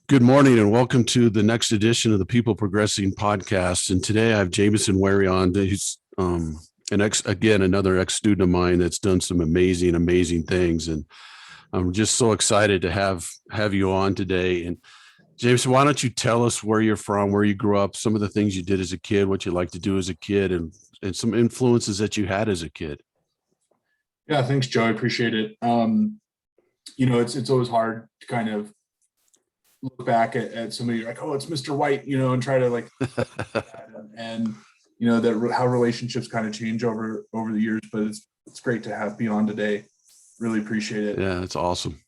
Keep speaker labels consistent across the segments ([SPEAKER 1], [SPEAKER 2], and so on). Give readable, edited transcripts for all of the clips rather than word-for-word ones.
[SPEAKER 1] Good morning and welcome to the next edition of the People Progressing podcast. And today I have Jamison Wharry on. He's another ex-student of mine that's done some amazing things. And I'm just so excited to have you on today. And Jamison, why don't you tell us where you're from, where you grew up, some of the things you did as a kid, what you like to do as a kid, and some influences that you had as a kid.
[SPEAKER 2] Yeah, thanks, Joe. I appreciate it. It's always hard to kind of look back at somebody like, oh, it's Mr. White, and try to like, and that how relationships kind of change over the years. But it's great to be on today. Really appreciate it.
[SPEAKER 1] Yeah, it's awesome.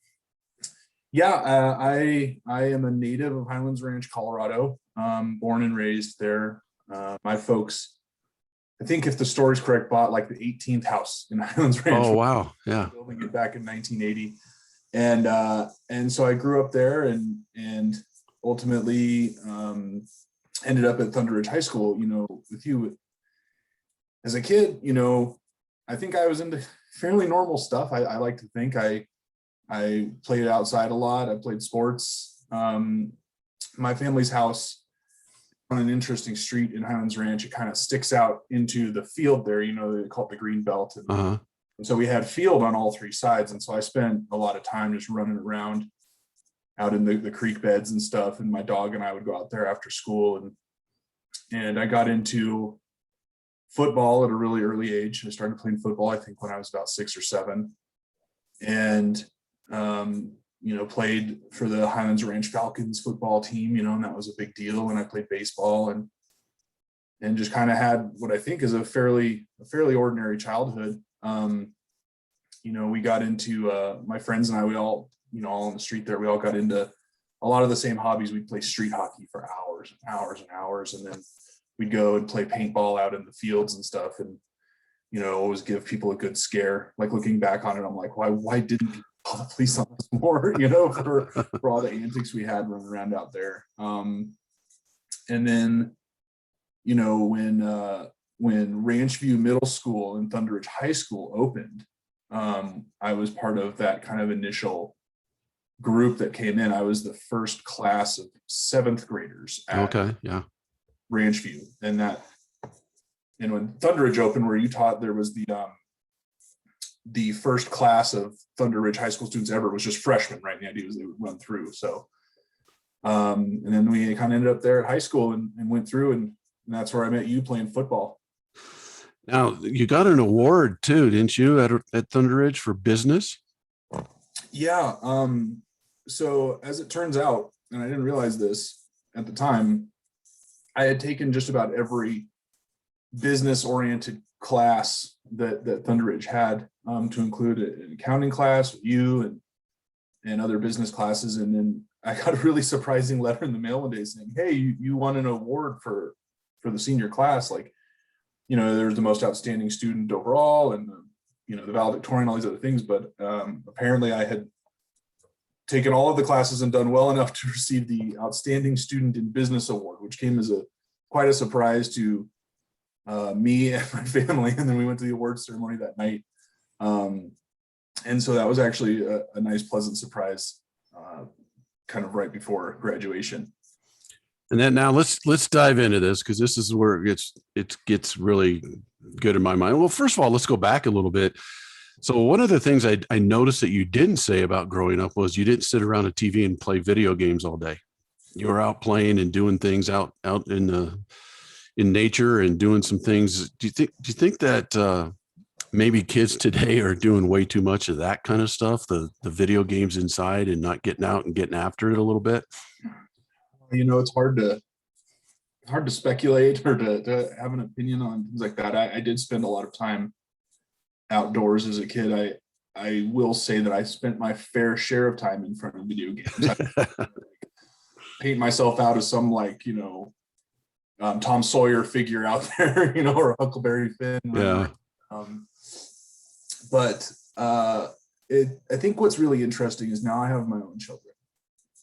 [SPEAKER 2] Yeah, I am a native of Highlands Ranch, Colorado. Born and raised there. My folks, I think if the story's correct, bought like the 18th house in Highlands Ranch.
[SPEAKER 1] Oh wow, yeah.
[SPEAKER 2] Building it back in 1980. And so I grew up there and ultimately ended up at Thunder Ridge High School. With you as a kid, I think I was into fairly normal stuff. I like to think I played outside a lot. I played sports. My family's house on an interesting street in Highlands Ranch. It kind of sticks out into the field there. They call it the green belt. And so we had field on all three sides. And so I spent a lot of time just running around out in the creek beds and stuff. And my dog and I would go out there after school. And I got into football at a really early age. I started playing football, I think, when I was about 6 or 7. And, played for the Highlands Ranch Falcons football team, and that was a big deal. And I played baseball and just kind of had what I think is a fairly ordinary childhood. We got into my friends and I, we all on the street there, we all got into a lot of the same hobbies. We'd play street hockey for hours and hours and hours, and then we'd go and play paintball out in the fields and stuff, and always give people a good scare. Like, looking back on it, I'm like, why didn't people call the police on us more, for all the antics we had running around out there. And then when Ranchview Middle School and Thunder Ridge High School opened, I was part of that kind of initial group that came in. I was the first class of 7th graders at Ranchview. And when Thunder Ridge opened, where you taught, there was the first class of Thunder Ridge High School students ever was just freshmen, right? And the idea was they would run through. So, and then we kind of ended up there at high school and went through, and that's where I met you playing football.
[SPEAKER 1] Now, you got an award too, didn't you, at Thunder Ridge for business?
[SPEAKER 2] Yeah. So as it turns out, and I didn't realize this at the time, I had taken just about every business-oriented class that Thunder Ridge had, to include an accounting class with you and other business classes. And then I got a really surprising letter in the mail one day saying, hey, you won an award for the senior class. Like, there's the most outstanding student overall, and the valedictorian, all these other things. But apparently I had taken all of the classes and done well enough to receive the Outstanding Student in Business Award, which came as quite a surprise to me and my family. And then we went to the awards ceremony that night. And so that was actually a nice, pleasant surprise, kind of right before graduation.
[SPEAKER 1] And then now let's dive into this, because this is where it gets really good in my mind. Well, first of all, let's go back a little bit. So one of the things I noticed that you didn't say about growing up was you didn't sit around a TV and play video games all day. You were out playing and doing things out in nature and doing some things. Do you think that maybe kids today are doing way too much of that kind of stuff, the video games inside, and not getting out and getting after it a little bit?
[SPEAKER 2] It's hard to speculate or to have an opinion on things like that. I did spend a lot of time outdoors as a kid. I will say that I spent my fair share of time in front of video games. I paint myself out as some Tom Sawyer figure out there, or Huckleberry Finn.
[SPEAKER 1] Yeah.
[SPEAKER 2] But I think what's really interesting is now I have my own children,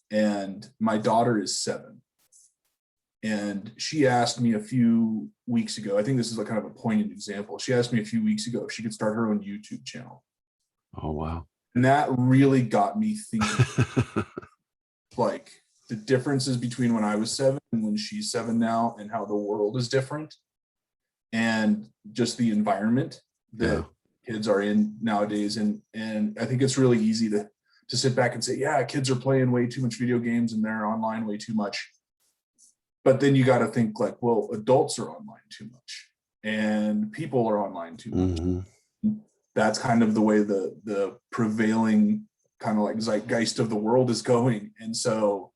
[SPEAKER 2] and my daughter is 7. And she asked me a few weeks ago, I think this is kind of a poignant example. She asked me a few weeks ago if she could start her own YouTube channel.
[SPEAKER 1] Oh, wow.
[SPEAKER 2] And that really got me thinking, like, the differences between when I was 7 and when she's 7 now, and how the world is different, and just the environment that kids are in nowadays. And I think it's really easy to sit back and say, yeah, kids are playing way too much video games and they're online way too much. But then you got to think like, well, adults are online too much and people are online too much. Mm-hmm. That's kind of the way the prevailing kind of like zeitgeist of the world is going. And so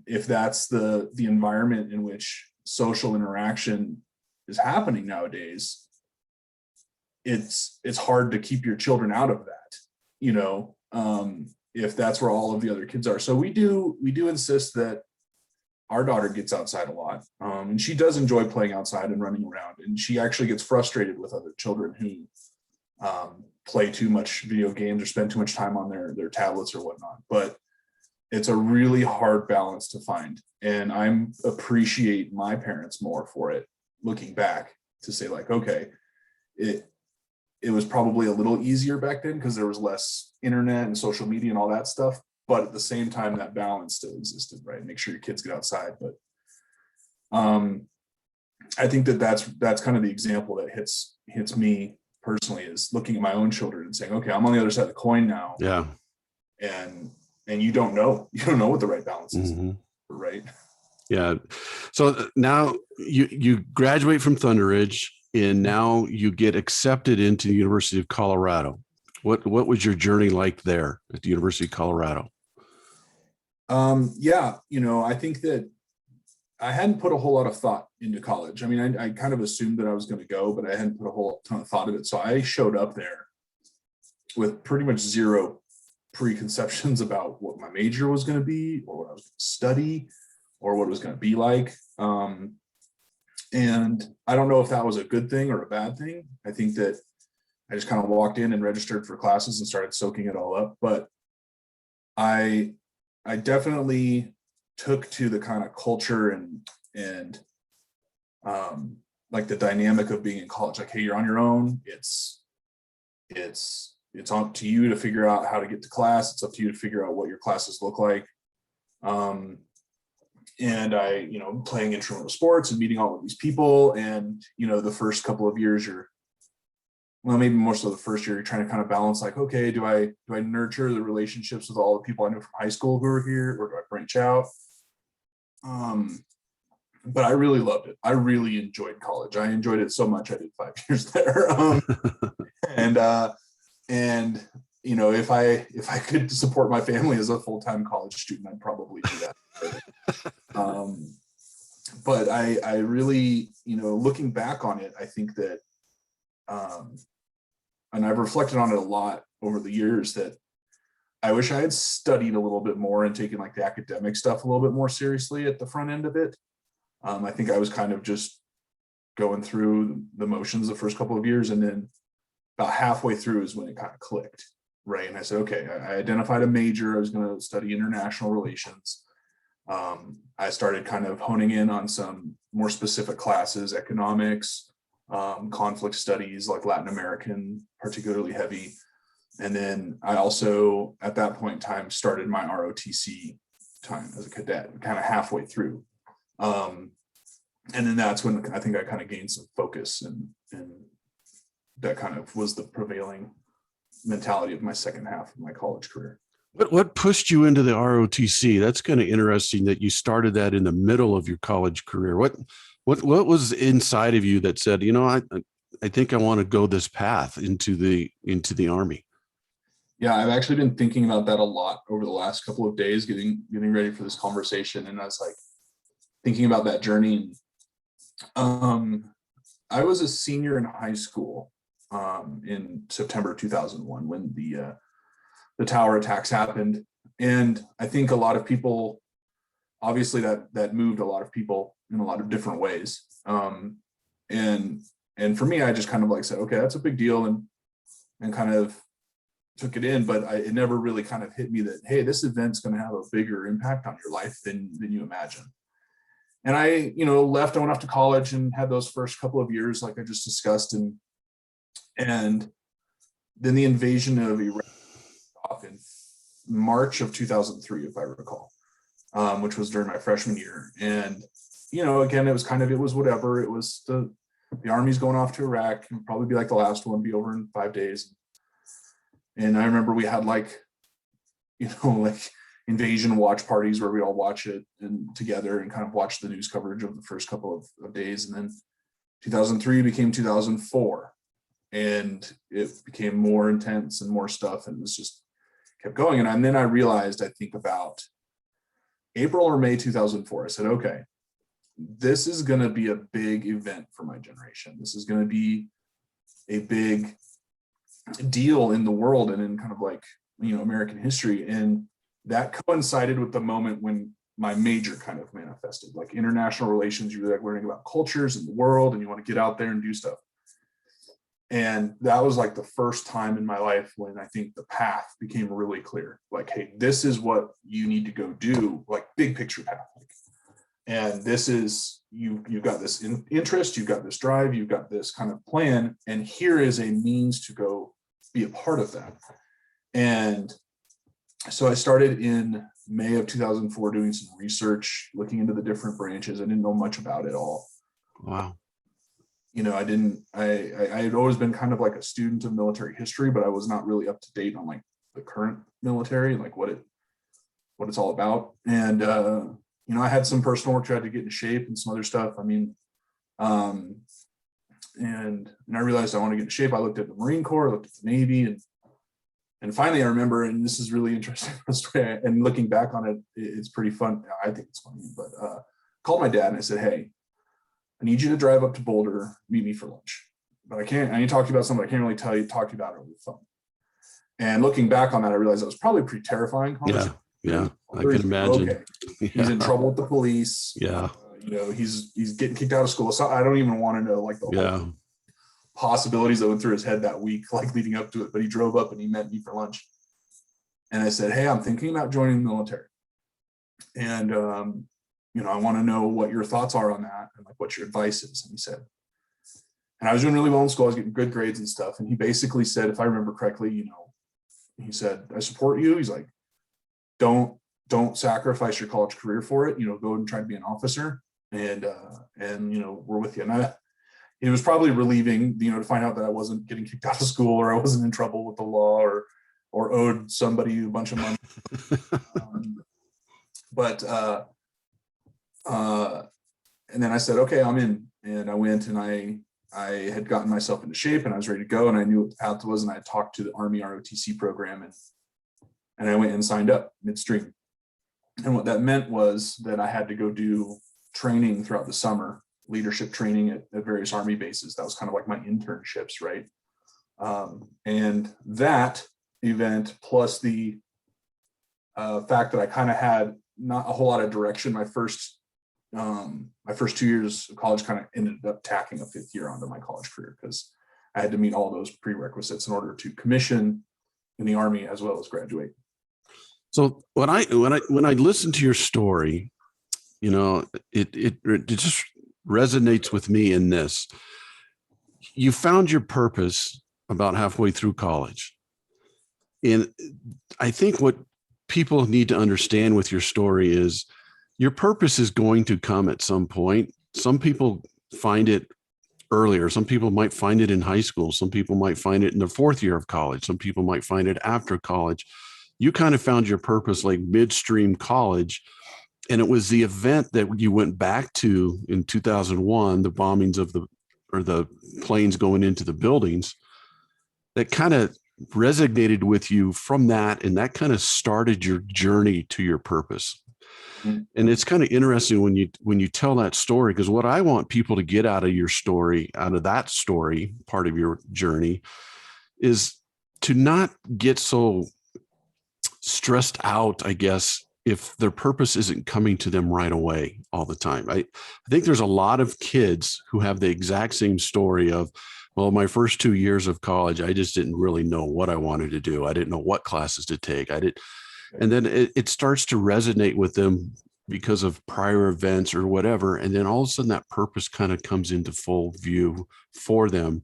[SPEAKER 2] if that's the environment in which social interaction is happening nowadays, it's hard to keep your children out of that, you know, if that's where all of the other kids are. So we do insist that our daughter gets outside a lot, and she does enjoy playing outside and running around, and she actually gets frustrated with other children who play too much video games or spend too much time on their tablets or whatnot. But it's a really hard balance to find, and I appreciate my parents more for it, looking back, to say like, okay, it was probably a little easier back then because there was less internet and social media and all that stuff. But at the same time, that balance still existed, right? Make sure your kids get outside. But I think that's kind of the example that hits me personally, is looking at my own children and saying, okay, I'm on the other side of the coin now.
[SPEAKER 1] Yeah.
[SPEAKER 2] And you don't know what the right balance is, mm-hmm. Right? Yeah.
[SPEAKER 1] So now you graduate from Thunder Ridge, and now you get accepted into the University of Colorado. What was your journey like there at the University of Colorado?
[SPEAKER 2] Yeah, I think that I hadn't put a whole lot of thought into college. I mean, I kind of assumed that I was going to go, but I hadn't put a whole ton of thought of it. So I showed up there with pretty much zero preconceptions about what my major was going to be, or what I was going to study, or what it was going to be like. And I don't know if that was a good thing or a bad thing. I think that I just kind of walked in and registered for classes and started soaking it all up. But I definitely took to the kind of culture and like the dynamic of being in college. Like, hey, you're on your own. It's up to you to figure out how to get to class. It's up to you to figure out what your classes look like. And I, playing intramural sports and meeting all of these people. And, the first couple of years maybe more so the first year, you're trying to kind of balance like, okay, do I nurture the relationships with all the people I knew from high school who are here, or do I branch out? But I really loved it. I really enjoyed college. I enjoyed it so much. I did 5 years there. And if I could support my family as a full-time college student, I'd probably do that. But I really, looking back on it, I think that, and I've reflected on it a lot over the years, that I wish I had studied a little bit more and taken like the academic stuff a little bit more seriously at the front end of it. I think I was kind of just going through the motions the first couple of years, and then about halfway through is when it kind of clicked, right? And I said, okay, I identified a major. I was going to study international relations. I started kind of honing in on some more specific classes, economics, conflict studies, like Latin American, particularly heavy. And then I also, at that point in time, started my ROTC time as a cadet, kind of halfway through. And then that's when I think I kind of gained some focus, and that kind of was the prevailing mentality of my second half of my college career.
[SPEAKER 1] What pushed you into the ROTC? That's kind of interesting that you started that in the middle of your college career. What was inside of you that said, I think I want to go this path into the Army?
[SPEAKER 2] Yeah, I've actually been thinking about that a lot over the last couple of days, getting ready for this conversation. And I was like thinking about that journey. I was a senior in high school in September 2001 when the tower attacks happened. And I think a lot of people, obviously that moved a lot of people in a lot of different ways. And for me, I just kind of like said, okay, that's a big deal, and kind of took it in, but it never really kind of hit me that, hey, this event's going to have a bigger impact on your life than you imagine. And I, left, I went off to college and had those first couple of years, like I just discussed. And then the invasion of Iraq in March of 2003, if I recall. which was during my freshman year. And, again, it was whatever. It was the Army's going off to Iraq, and probably be like the last one, be over in 5 days. And I remember we had like invasion watch parties where we all watch it and together and kind of watch the news coverage of the first couple of days. And then 2003 became 2004, and it became more intense and more stuff, and it was just kept going. And then I realized, I think about April or May 2004, I said, okay, this is going to be a big event for my generation. This is going to be a big deal in the world and in kind of like, American history. And that coincided with the moment when my major kind of manifested, like international relations. You're like learning about cultures in the world, and you want to get out there and do stuff. And that was like the first time in my life when I think the path became really clear. Like, hey, this is what you need to go do, like big picture path. And this is, you've got this interest, you've got this drive, you've got this kind of plan, and here is a means to go be a part of that. And so I started in May of 2004 doing some research, looking into the different branches. I didn't know much about it all.
[SPEAKER 1] Wow.
[SPEAKER 2] I had always been kind of like a student of military history, but I was not really up to date on like the current military, like what it's all about. And, I had some personal work, tried to get into shape and some other stuff. And I realized I want to get in shape. I looked at the Marine Corps, I looked at the Navy, and finally I remember, and this is really interesting, and looking back on it, it's pretty fun. I think it's funny, but called my dad and I said, hey, I need you to drive up to Boulder, meet me for lunch. But I need to talk to you about something I can't really talk to you about it over the phone. And looking back on that, I realized that was probably pretty terrifying conversation.
[SPEAKER 1] Yeah, I can imagine.
[SPEAKER 2] Okay. He's in trouble with the police.
[SPEAKER 1] Yeah.
[SPEAKER 2] He's getting kicked out of school. So I don't even want to know like the whole possibilities that went through his head that week, like leading up to it. But he drove up and he met me for lunch. And I said, hey, I'm thinking about joining the military. And, I want to know what your thoughts are on that and like what your advice is. And he said, and I was doing really well in school. I was getting good grades and stuff. And he basically said, if I remember correctly, he said, I support you. He's like, don't sacrifice your college career for it. Go and try to be an officer, and we're with you. And it was probably relieving, to find out that I wasn't getting kicked out of school, or I wasn't in trouble with the law, or owed somebody a bunch of money. And then I said, okay, I'm in. And I went, and I had gotten myself into shape, and I was ready to go, and I knew what the path was, and I had talked to the Army ROTC program, and I went and signed up midstream. And what that meant was that I had to go do training throughout the summer, leadership training at various Army bases. That was kind of like my internships, right? And that event, plus the fact that I kind of had not a whole lot of direction, my first 2 years of college kind of ended up tacking a fifth year onto my college career, because I had to meet all those prerequisites in order to commission in the Army as well as graduate.
[SPEAKER 1] So when I listen to your story, it just resonates with me in this. You found your purpose about halfway through college. And I think what people need to understand with your story is your purpose is going to come at some point. Some people find it earlier. Some people might find it in high school. Some people might find it in their fourth year of college. Some people might find it after college. You kind of found your purpose like midstream college. And it was the event that you went back to in 2001, the bombings of the planes going into the buildings, that kind of resonated with you from that. And that kind of started your journey to your purpose. Mm-hmm. And it's kind of interesting when you tell that story, because what I want people to get out of your story, out of that story, part of your journey, is to not get so stressed out, I guess, if their purpose isn't coming to them right away all the time. I think there's a lot of kids who have the exact same story of, well, my first 2 years of college, I just didn't really know what I wanted to do. I didn't know what classes to take. And then it starts to resonate with them because of prior events or whatever. And then all of a sudden that purpose kind of comes into full view for them.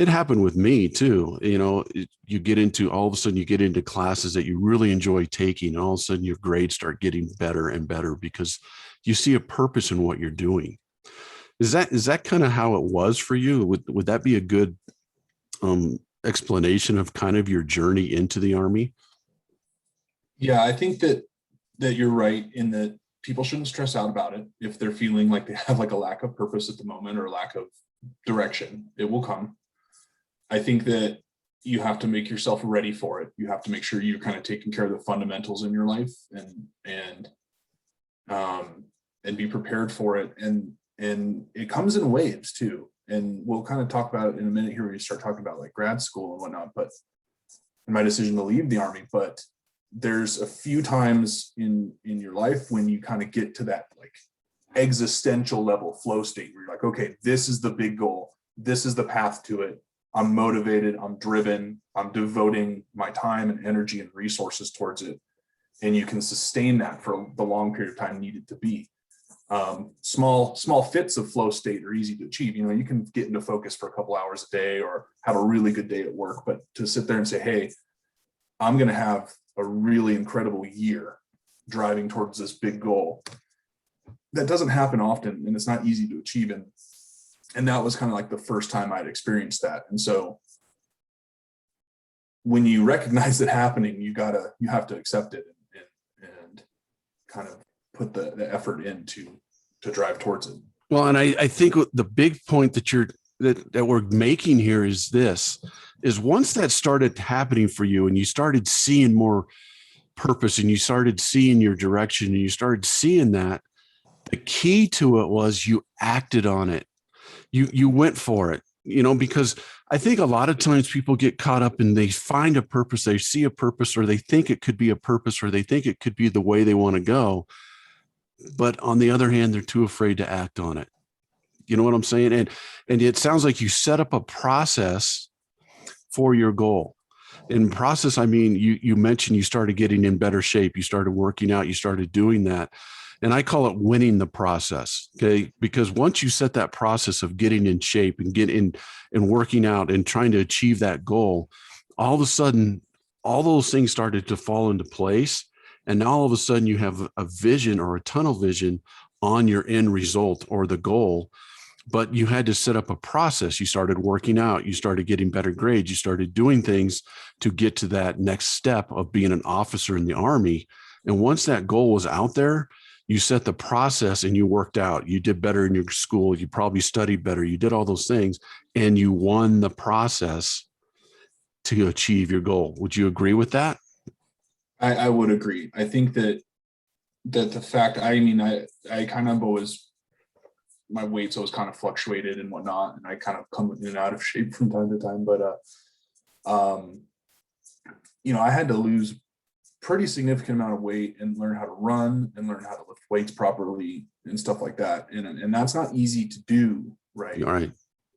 [SPEAKER 1] it happened with me too. You know, you get into, all of a sudden you get into classes that you really enjoy taking, and all of a sudden your grades start getting better and better because you see a purpose in what you're doing. Is that kind of how it was for you? Would that be a good explanation of kind of your journey into the Army?
[SPEAKER 2] Yeah, I think that you're right in that people shouldn't stress out about it if they're feeling like they have like a lack of purpose at the moment or lack of direction. It will come. I think that you have to make yourself ready for it. You have to make sure you're kind of taking care of the fundamentals in your life and be prepared for it. And it comes in waves too. And we'll kind of talk about it in a minute here when we start talking about like grad school and whatnot, but my decision to leave the Army. But there's a few times in your life when you kind of get to that like existential level flow state where you're like, okay, this is the big goal. This is the path to it. I'm motivated, I'm driven, I'm devoting my time and energy and resources towards it. And you can sustain that for the long period of time needed to be. Small fits of flow state are easy to achieve. You know, you can get into focus for a couple hours a day or have a really good day at work, but to sit there and say, hey, I'm going to have a really incredible year driving towards this big goal, that doesn't happen often, and it's not easy to achieve. And that was kind of like the first time I'd experienced that. And so when you recognize it happening, you have to accept it and kind of put the effort in to drive towards it.
[SPEAKER 1] Well, and I think the big point that we're making here is once that started happening for you and you started seeing more purpose and you started seeing your direction and you started seeing that, the key to it was you acted on it. You went for it, you know, because I think a lot of times people get caught up and they find a purpose, they see a purpose, or they think it could be a purpose, or they think it could be the way they want to go. But on the other hand, they're too afraid to act on it. You know what I'm saying? And it sounds like you set up a process for your goal. In process, I mean, you mentioned you started getting in better shape, you started working out, you started doing that. And I call it winning the process. Okay. Because once you set that process of getting in shape and getting and working out and trying to achieve that goal, all of a sudden, all those things started to fall into place. And now all of a sudden you have a vision or a tunnel vision on your end result or the goal. But you had to set up a process. You started working out, you started getting better grades, you started doing things to get to that next step of being an officer in the Army. And once that goal was out there, you set the process and you worked out, you did better in your school, you probably studied better, you did all those things, and you won the process to achieve your goal. Would you agree with that?
[SPEAKER 2] I would agree. I think that the fact, I mean, I kind of always, my weight's always kind of fluctuated and whatnot, and I kind of come in and out of shape from time to time, but you know, I had to lose pretty significant amount of weight and learn how to run and learn how to lift weights properly and stuff like that. And that's not easy to do, right?
[SPEAKER 1] All right.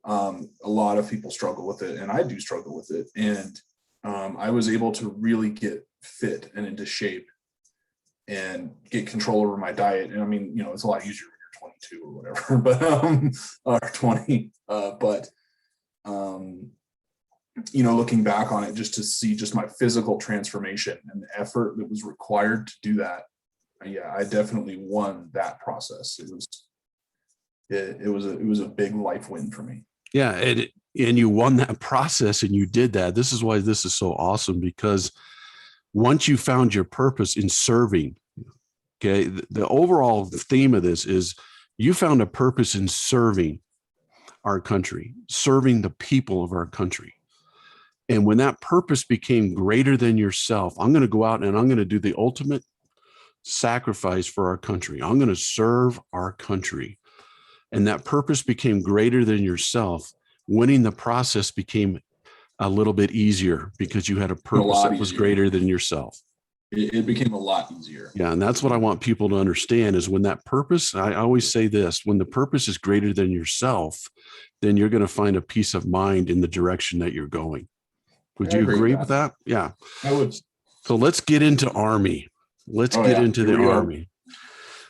[SPEAKER 2] A lot of people struggle with it, and I do struggle with it. And I was able to really get fit and into shape and get control over my diet. And I mean, you know, it's a lot easier when you're 22 or whatever, but or 20. You know, looking back on it, just to see just my physical transformation and the effort that was required to do that, yeah, I definitely won that process. It was a big life win for me.
[SPEAKER 1] Yeah, and you won that process and you did that. This is why this is so awesome, because once you found your purpose in serving, okay, the overall theme of this is you found a purpose in serving our country, serving the people of our country. And when that purpose became greater than yourself, I'm going to go out and I'm going to do the ultimate sacrifice for our country. I'm going to serve our country. And that purpose became greater than yourself. Winning the process became a little bit easier because you had a purpose that was greater than yourself.
[SPEAKER 2] It became a lot easier.
[SPEAKER 1] Yeah. And that's what I want people to understand is when that purpose, I always say this, when the purpose is greater than yourself, then you're going to find a peace of mind in the direction that you're going. Would you agree with that? Yeah.
[SPEAKER 2] I would.
[SPEAKER 1] So let's get into Army. Let's get into the Army.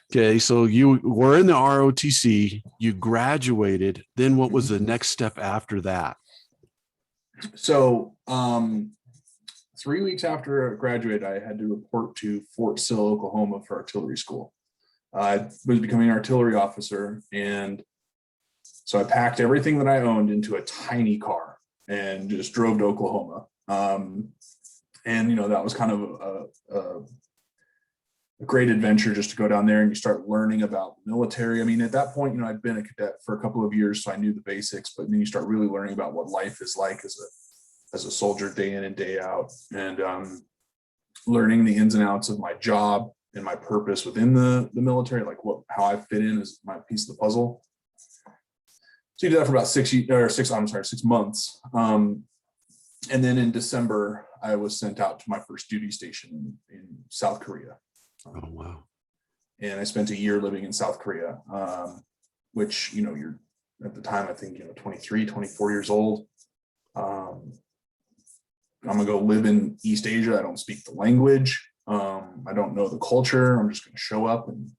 [SPEAKER 1] Okay. So you were in the ROTC, you graduated. Then what was the next step after that?
[SPEAKER 2] So 3 weeks after I graduated, I had to report to Fort Sill, Oklahoma for artillery school. I was becoming an artillery officer, and so I packed everything that I owned into a tiny car and just drove to Oklahoma. And that was kind of a great adventure, just to go down there and you start learning about the military. I mean, at that point, I'd been a cadet for a couple of years, so I knew the basics, but then you start really learning about what life is like as a soldier, day in and day out, and learning the ins and outs of my job and my purpose within the military, like how I fit in as my piece of the puzzle. So you did that for about 6 months. And then in December, I was sent out to my first duty station in South Korea.
[SPEAKER 1] Oh, wow.
[SPEAKER 2] And I spent a year living in South Korea, which, you're at the time, I think, 23, 24 years old. I'm gonna go live in East Asia. I don't speak the language. I don't know the culture. I'm just gonna show up and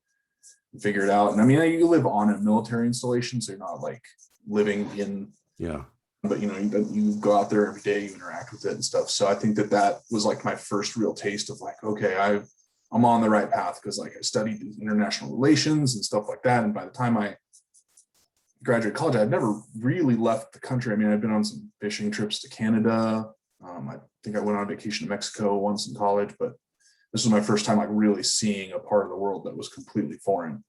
[SPEAKER 2] figure it out. And I mean, you live on a military installation, so you're not like living in, but you go out there every day, you interact with it and stuff. So I think that was like my first real taste of like, okay, I'm on the right path, because like I studied international relations and stuff like that. And by the time I graduated college, I'd never really left the country. I mean, I'd been on some fishing trips to Canada. I think I went on vacation to Mexico once in college, but this was my first time like really seeing a part of the world that was completely foreign.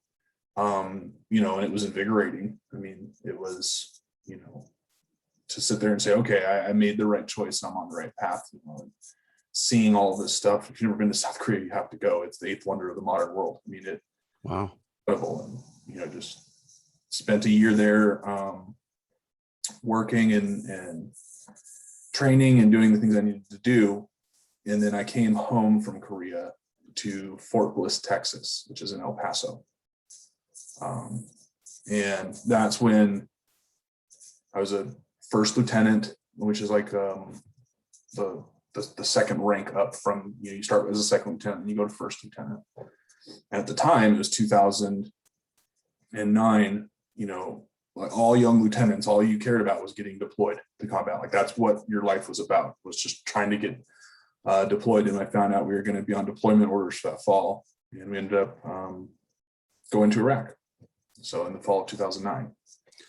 [SPEAKER 2] And it was invigorating. I mean, it was, to sit there and say, okay, I made the right choice. I'm on the right path. And seeing all of this stuff. If you've never been to South Korea, you have to go. It's the eighth wonder of the modern world. I mean,
[SPEAKER 1] Wow.
[SPEAKER 2] Incredible. And, just spent a year there working and training and doing the things I needed to do. And then I came home from Korea to Fort Bliss, Texas, which is in El Paso. And that's when I was a first lieutenant, which is like the second rank up from, you start as a second lieutenant and you go to first lieutenant. And at the time, it was 2009, like all young lieutenants, all you cared about was getting deployed to combat. Like that's what your life was about, was just trying to get deployed. And I found out we were going to be on deployment orders for that fall. And we ended up going to Iraq. So in the fall of 2009.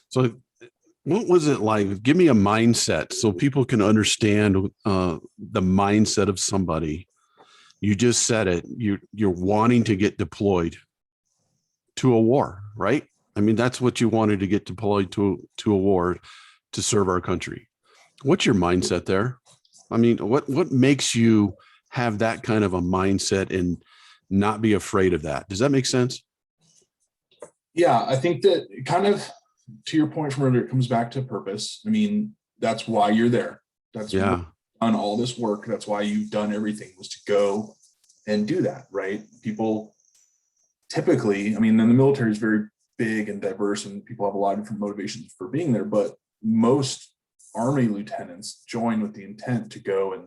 [SPEAKER 1] So what was it like? Give me a mindset so people can understand the mindset of somebody. You just said it. You're wanting to get deployed to a war, right? I mean, that's what you wanted, to get deployed to a war to serve our country. What's your mindset there? I mean, what makes you have that kind of a mindset and not be afraid of that? Does that make sense?
[SPEAKER 2] Yeah, I think that kind of, to your point from earlier, it comes back to purpose. I mean, that's why you're there. That's done all this work. That's why you've done everything, was to go and do that, right? People typically, I mean, and the military is very big and diverse, and people have a lot of different motivations for being there, but most Army lieutenants join with the intent to go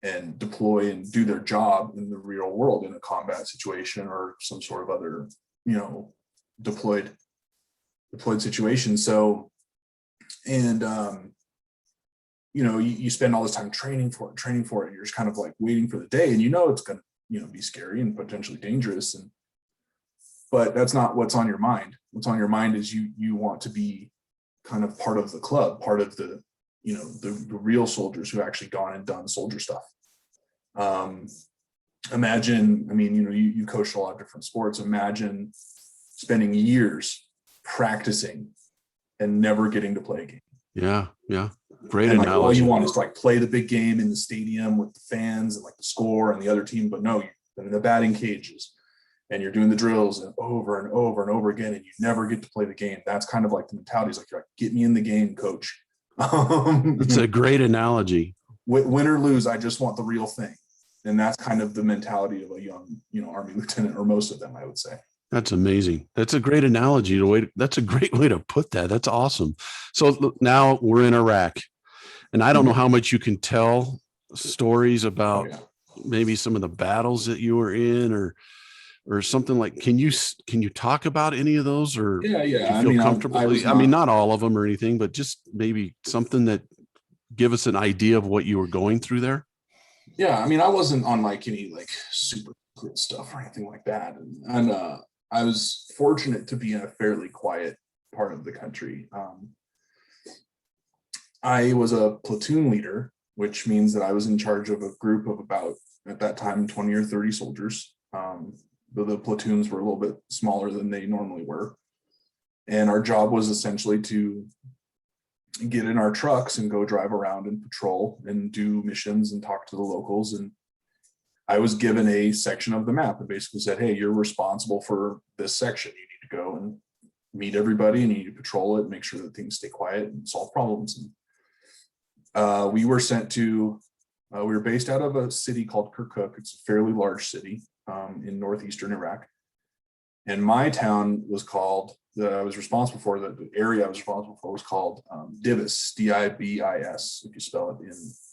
[SPEAKER 2] and deploy and do their job in the real world, in a combat situation or some sort of other, deployed situation. So, and you spend all this time training for it. You're just kind of like waiting for the day, and it's going to be scary and potentially dangerous. But that's not what's on your mind. What's on your mind is you want to be kind of part of the club, part of the real soldiers who actually gone and done soldier stuff. Imagine, I mean, you coached a lot of different sports. Imagine spending years practicing and never getting to play a game.
[SPEAKER 1] Yeah. Great
[SPEAKER 2] and
[SPEAKER 1] analogy.
[SPEAKER 2] All you want is to like play the big game in the stadium with the fans and like the score and the other team, but no, you're in the batting cages and you're doing the drills and over and over and over again, and you never get to play the game. That's kind of like the mentality. Is like, you're like, get me in the game, coach.
[SPEAKER 1] It's a great analogy.
[SPEAKER 2] Win or lose, I just want the real thing. And that's kind of the mentality of a young, Army lieutenant, or most of them, I would say.
[SPEAKER 1] That's amazing. That's a great analogy. That's a great way to put that. That's awesome. So now we're in Iraq, and I don't know how much you can tell stories about maybe some of the battles that you were in, or something like. Can you talk about any of those, or
[SPEAKER 2] yeah?
[SPEAKER 1] Do you feel comfortable? I mean, not all of them or anything, but just maybe something that give us an idea of what you were going through there?
[SPEAKER 2] Yeah, I mean, I wasn't on like any like super secret stuff or anything like that, and I was fortunate to be in a fairly quiet part of the country. I was a platoon leader, which means that I was in charge of a group of about, at that time, 20 or 30 soldiers. But the platoons were a little bit smaller than they normally were. And our job was essentially to get in our trucks and go drive around and patrol and do missions and talk to the locals. And I was given a section of the map that basically said, hey, you're responsible for this section. You need to go and meet everybody, and you need to patrol it, make sure that things stay quiet and solve problems. And we were sent to, we were based out of a city called Kirkuk. It's a fairly large city in northeastern Iraq. And my town was called, that I was responsible for, the area I was responsible for was called Dibis, D-I-B-I-S, if you spell it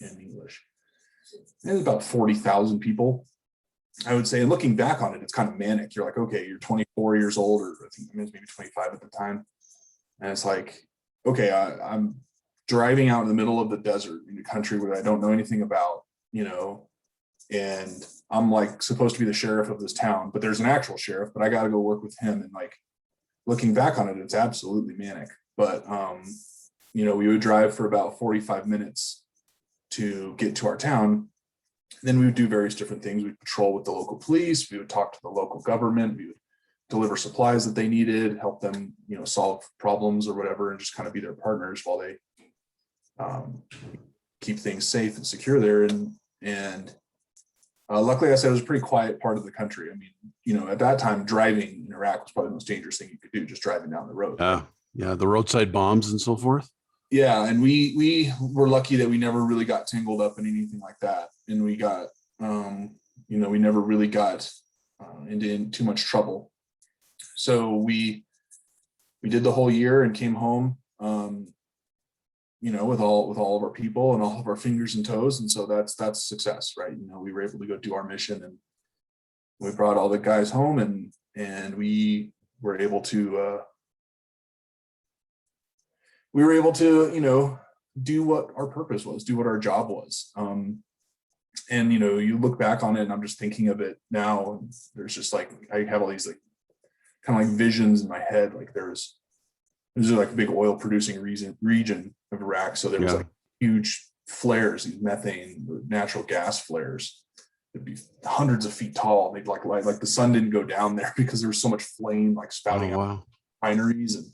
[SPEAKER 2] in English. And it's about 40,000 people, I would say. And looking back on it, it's kind of manic. You're like, okay, you're 24 years old, or I think maybe 25 at the time. And it's like, okay, I'm driving out in the middle of the desert in a country where I don't know anything about, and I'm like supposed to be the sheriff of this town, but there's an actual sheriff, but I got to go work with him. And like, looking back on it, it's absolutely manic. But, we would drive for about 45 minutes to get to our town. Then we would do various different things. We'd patrol with the local police. We would talk to the local government. We would deliver supplies that they needed, help them, solve problems or whatever, and just kind of be their partners while they keep things safe and secure there. And luckily, I said it was a pretty quiet part of the country. I mean, at that time, driving in Iraq was probably the most dangerous thing you could do, just driving down the road.
[SPEAKER 1] Yeah, the roadside bombs and so forth.
[SPEAKER 2] Yeah, and we were lucky that we never really got tangled up in anything like that, and we got, we never really got into too much trouble. So we did the whole year and came home, with all of our people and all of our fingers and toes, and so that's success, right? We were able to go do our mission, and we brought all the guys home, and we were able to. Do what our purpose was, do what our job was. And, you look back on it, and I'm just thinking of it now. And there's just like, I have all these like kind of like visions in my head. Like there's like a big oil producing region of Iraq. So there was like huge flares, these methane, natural gas flares. It'd be hundreds of feet tall. They'd like the sun didn't go down there because there was so much flame like spouting out refineries. And,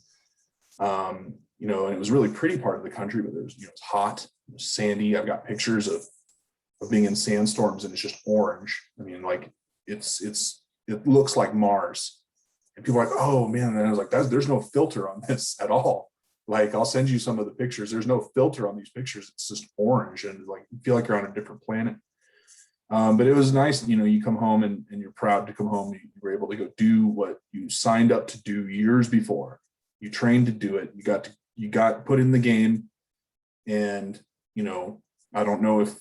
[SPEAKER 2] and it was a really pretty part of the country, but there's, it's hot, it was sandy. I've got pictures of being in sandstorms, and it's just orange. I mean, like it looks like Mars. And people are like, oh man. And I was like, there's no filter on this at all. Like, I'll send you some of the pictures. There's no filter on these pictures. It's just orange, and like, you feel like you're on a different planet. But it was nice, you come home and you're proud to come home. You were able to go do what you signed up to do years before. You trained to do it. You got put in the game. And, I don't know if,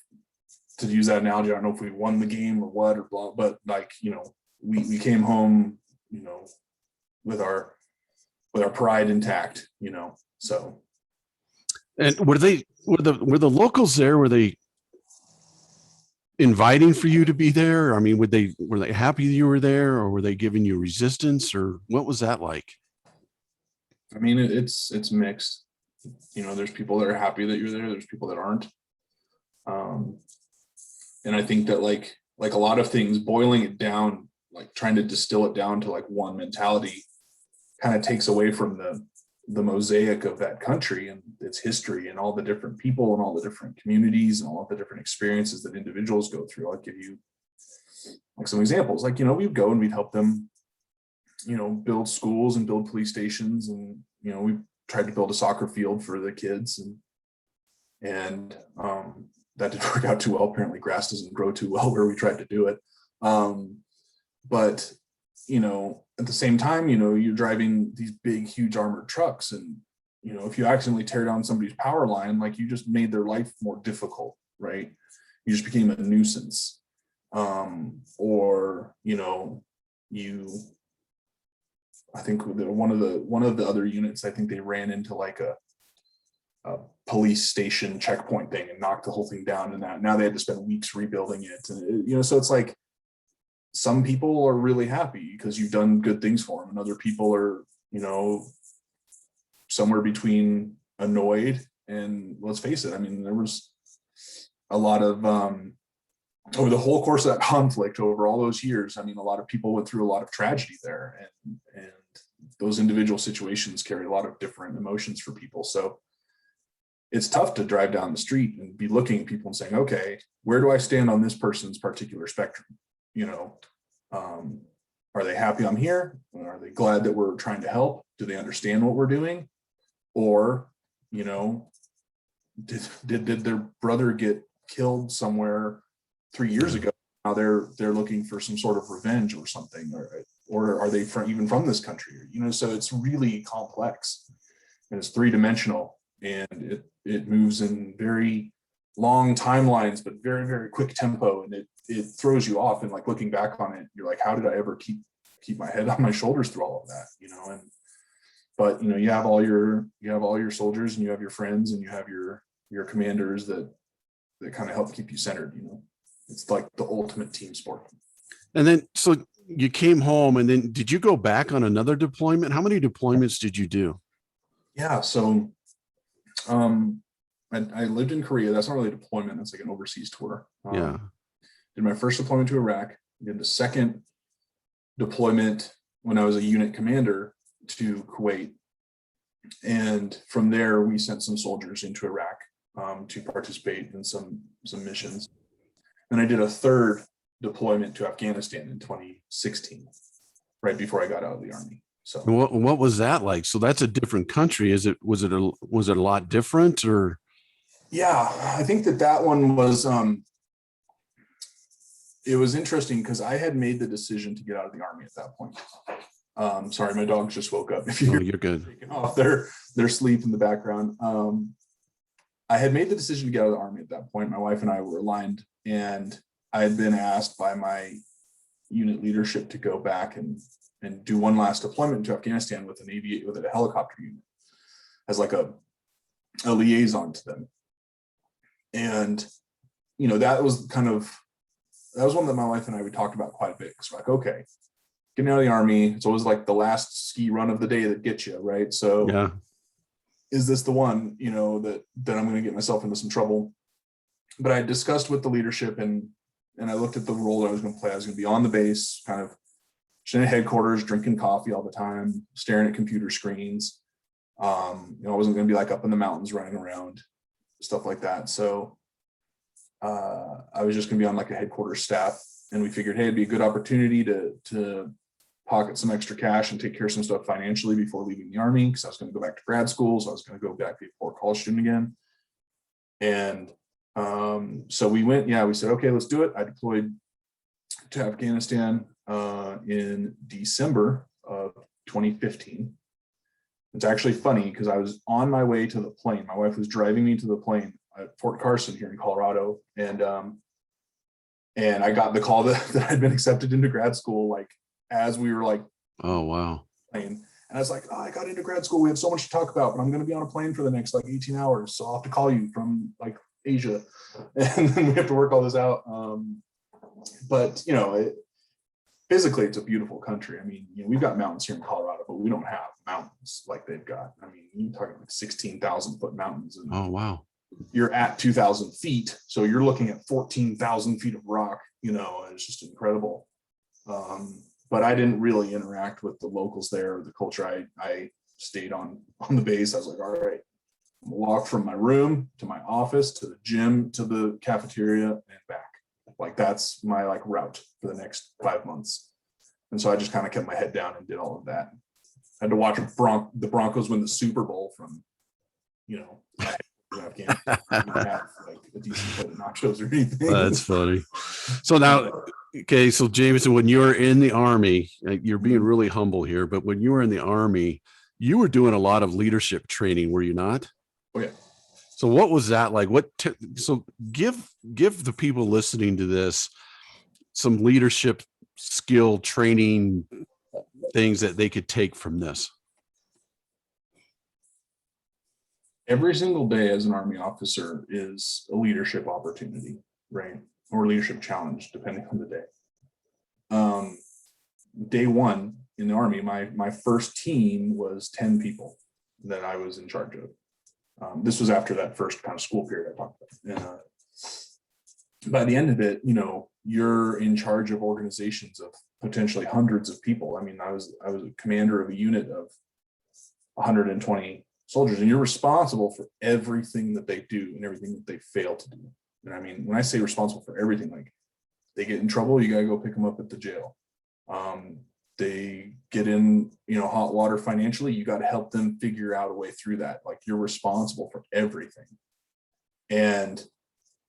[SPEAKER 2] to use that analogy, I don't know if we won the game or what, or blah, but like, we came home, with our pride intact, so.
[SPEAKER 1] And were the locals there? Were they inviting for you to be there? I mean, were they happy you were there, or were they giving you resistance, or what was that like?
[SPEAKER 2] I mean, it's mixed. There's people that are happy that you're there. There's people that aren't. And I think that like a lot of things, boiling it down, like trying to distill it down to like one mentality, kind of takes away from the mosaic of that country and its history and all the different people and all the different communities and all of the different experiences that individuals go through. I'll give you like some examples. Like, we'd go and we'd help them, build schools and build police stations. And, we tried to build a soccer field for the kids, and that didn't work out too well. Apparently grass doesn't grow too well where we tried to do it. But, at the same time, you're driving these big, huge armored trucks, and, if you accidentally tear down somebody's power line, like, you just made their life more difficult, right? You just became a nuisance. Or, I think one of the other units, I think they ran into like police station checkpoint thing and knocked the whole thing down, and that now they had to spend weeks rebuilding it. And so it's like some people are really happy because you've done good things for them, and other people are, somewhere between annoyed and, let's face it, I mean, there was a lot of over the whole course of that conflict over all those years, I mean, a lot of people went through a lot of tragedy there, and those individual situations carry a lot of different emotions for people. So it's tough to drive down the street and be looking at people and saying, okay, where do I stand on this person's particular spectrum? Are they happy I'm here? Are they glad that we're trying to help? Do they understand what we're doing? Or, did their brother get killed somewhere 3 years ago? Now they're looking for some sort of revenge or something, or are they even from this country? So it's really complex, and it's three-dimensional, and it moves in very long timelines, but very, very quick tempo, and it throws you off. And like looking back on it, you're like, how did I ever keep my head on my shoulders through all of that? But you have all your soldiers, and you have your friends, and you have your commanders that kind of help keep you centered. It's like the ultimate team sport.
[SPEAKER 1] And then, so you came home, and then did you go back on another deployment? How many deployments did you do?
[SPEAKER 2] Yeah. So, I lived in Korea. That's not really a deployment. That's like an overseas tour.
[SPEAKER 1] Yeah.
[SPEAKER 2] Did my first deployment to Iraq. Did the second deployment when I was a unit commander to Kuwait. And from there, we sent some soldiers into Iraq to participate in some missions. And I did a third deployment to Afghanistan in 2016, right before I got out of the Army. So
[SPEAKER 1] what was that like? So that's a different country. Was it a lot different, or?
[SPEAKER 2] Yeah, I think that one was, it was interesting because I had made the decision to get out of the Army at that point. Sorry, my dogs just woke up. If you're
[SPEAKER 1] good.
[SPEAKER 2] Taking off their sleep in the background. I had made the decision to get out of the Army at that point. My wife and I were aligned, and I had been asked by my unit leadership to go back and do one last deployment to Afghanistan with a helicopter unit as like a liaison to them. And that was one that my wife and I would talk about quite a bit. Because we're like, okay, getting out of the Army, it's always like the last ski run of the day that gets you, right? So
[SPEAKER 1] yeah,
[SPEAKER 2] is this the one, that I'm going to get myself into some trouble? But I discussed with the leadership, and I looked at the role that I was going to play. I was going to be on the base, kind of in headquarters, drinking coffee all the time, staring at computer screens. I wasn't going to be like up in the mountains running around, stuff like that. So I was just going to be on like a headquarters staff, and we figured, hey, it'd be a good opportunity to pocket some extra cash and take care of some stuff financially before leaving the Army, because I was going to go back to grad school. So I was going to go back before college student again. And so we said, okay, let's do it. I deployed to Afghanistan in December of 2015. It's actually funny because I was on my way to the plane. My wife was driving me to the plane at Fort Carson here in Colorado. And I got the call that I'd been accepted into grad school, like as we were like,
[SPEAKER 1] oh, wow.
[SPEAKER 2] Plane. And I was like, I got into grad school. We have so much to talk about, but I'm going to be on a plane for the next like 18 hours. So I'll have to call you from like Asia. And then we have to work all this out. But physically, it's a beautiful country. I mean, we've got mountains here in Colorado, but we don't have mountains like they've got. I mean, you're talking like 16,000 foot mountains. And
[SPEAKER 1] oh, wow.
[SPEAKER 2] You're at 2,000 feet. So you're looking at 14,000 feet of rock, and it's just incredible. But I didn't really interact with the locals there, or the culture. I stayed on the base. I was like, all right, I'm gonna walk from my room to my office, to the gym, to the cafeteria, and back. Like that's my like route for the next 5 months. And so I just kind of kept my head down and did all of that. I had to watch the Broncos win the Super Bowl from, Afghanistan. I didn't have like a decent plate of nachos or anything.
[SPEAKER 1] That's funny. So now, okay, so Jamison, when you were in the Army, you're being really humble here, but when you were in the Army, you were doing a lot of leadership training, were you not?
[SPEAKER 2] Oh yeah.
[SPEAKER 1] So what was that like? So give the people listening to this some leadership skill training things that they could take from this.
[SPEAKER 2] every single day as an Army officer is a leadership opportunity, right? Or leadership challenge, depending on the day. Day one in the Army, my first team was 10 people that I was in charge of. This was after that first kind of school period I talked about. And by the end of it, you're in charge of organizations of potentially hundreds of people. I mean, I was a commander of a unit of 120 soldiers, and you're responsible for everything that they do and everything that they fail to do. And I mean, when I say responsible for everything, like they get in trouble, you got to go pick them up at the jail. They get in, hot water financially, you got to help them figure out a way through that. Like you're responsible for everything. And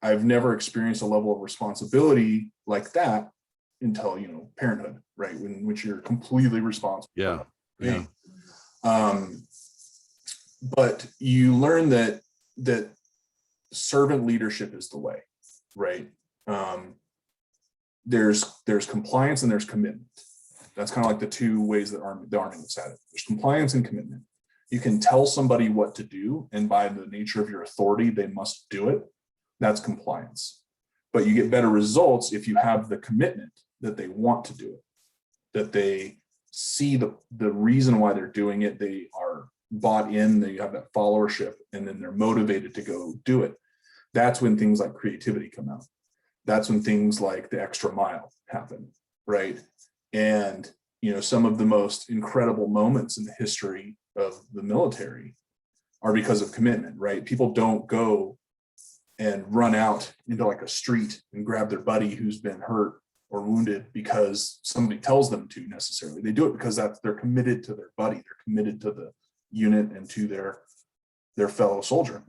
[SPEAKER 2] I've never experienced a level of responsibility like that until, parenthood, right? In which you're completely responsible.
[SPEAKER 1] Yeah. Yeah.
[SPEAKER 2] But you learn that servant leadership is the way, right? There's compliance and there's commitment. That's kind of like the two ways that the Army looks at it. There's compliance and commitment. You can tell somebody what to do, and by the nature of your authority, they must do it. That's compliance. But you get better results if you have the commitment that they want to do it, that they see the reason why they're doing it. They are bought in, they have that followership, and then they're motivated to go do it. That's when things like creativity come out. That's when things like the extra mile happen, right? And, some of the most incredible moments in the history of the military are because of commitment, right? People don't go and run out into like a street and grab their buddy who's been hurt or wounded because somebody tells them to necessarily. They do it because they're committed to their buddy. They're committed to the unit and to their fellow soldier.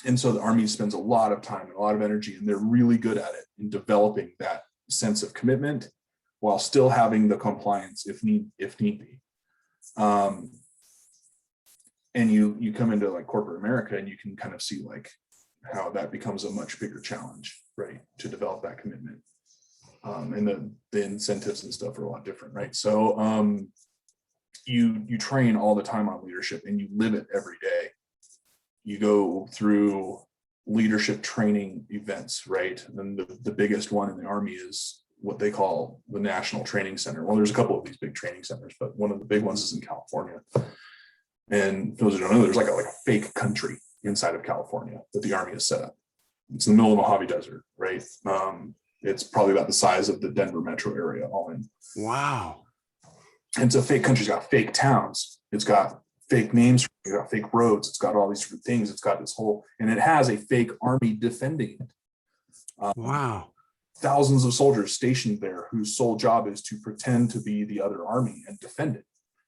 [SPEAKER 2] And so the Army spends a lot of time and a lot of energy, and they're really good at it in developing that sense of commitment while still having the compliance if need be. And you come into like corporate America, and you can kind of see like how that becomes a much bigger challenge, right? To develop that commitment. And the incentives and stuff are a lot different, right? So you train all the time on leadership, and you live it every day. You go through leadership training events, right? And the biggest one in the Army is what they call the National Training Center. Well, there's a couple of these big training centers, but one of the big ones is in California. And those who don't know, there's like a fake country inside of California that the Army has set up. It's in the middle of the Mojave Desert, right? It's probably about the size of the Denver metro area all in.
[SPEAKER 1] Wow.
[SPEAKER 2] And so fake country's got fake towns. It's got fake names. It's got fake roads. It's got all these different things. It's got this whole, and it has a fake army defending it.
[SPEAKER 1] Wow.
[SPEAKER 2] Thousands of soldiers stationed there whose sole job is to pretend to be the other army and defend it.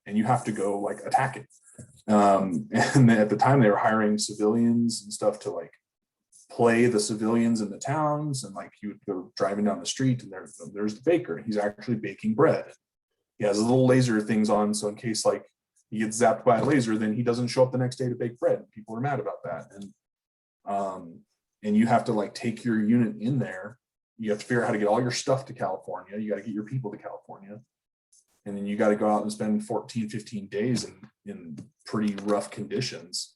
[SPEAKER 2] And you have to go like attack it. And at the time they were hiring civilians and stuff to like play the civilians in the towns. And like you would go driving down the street, and there's the baker, and he's actually baking bread. He has little laser things on, so in case like he gets zapped by a laser, then he doesn't show up the next day to bake bread. People are mad about that. And you have to like take your unit in there. You have to figure out how to get all your stuff to California. You got to get your people to California. And then you got to go out and spend 14, 15 days in pretty rough conditions,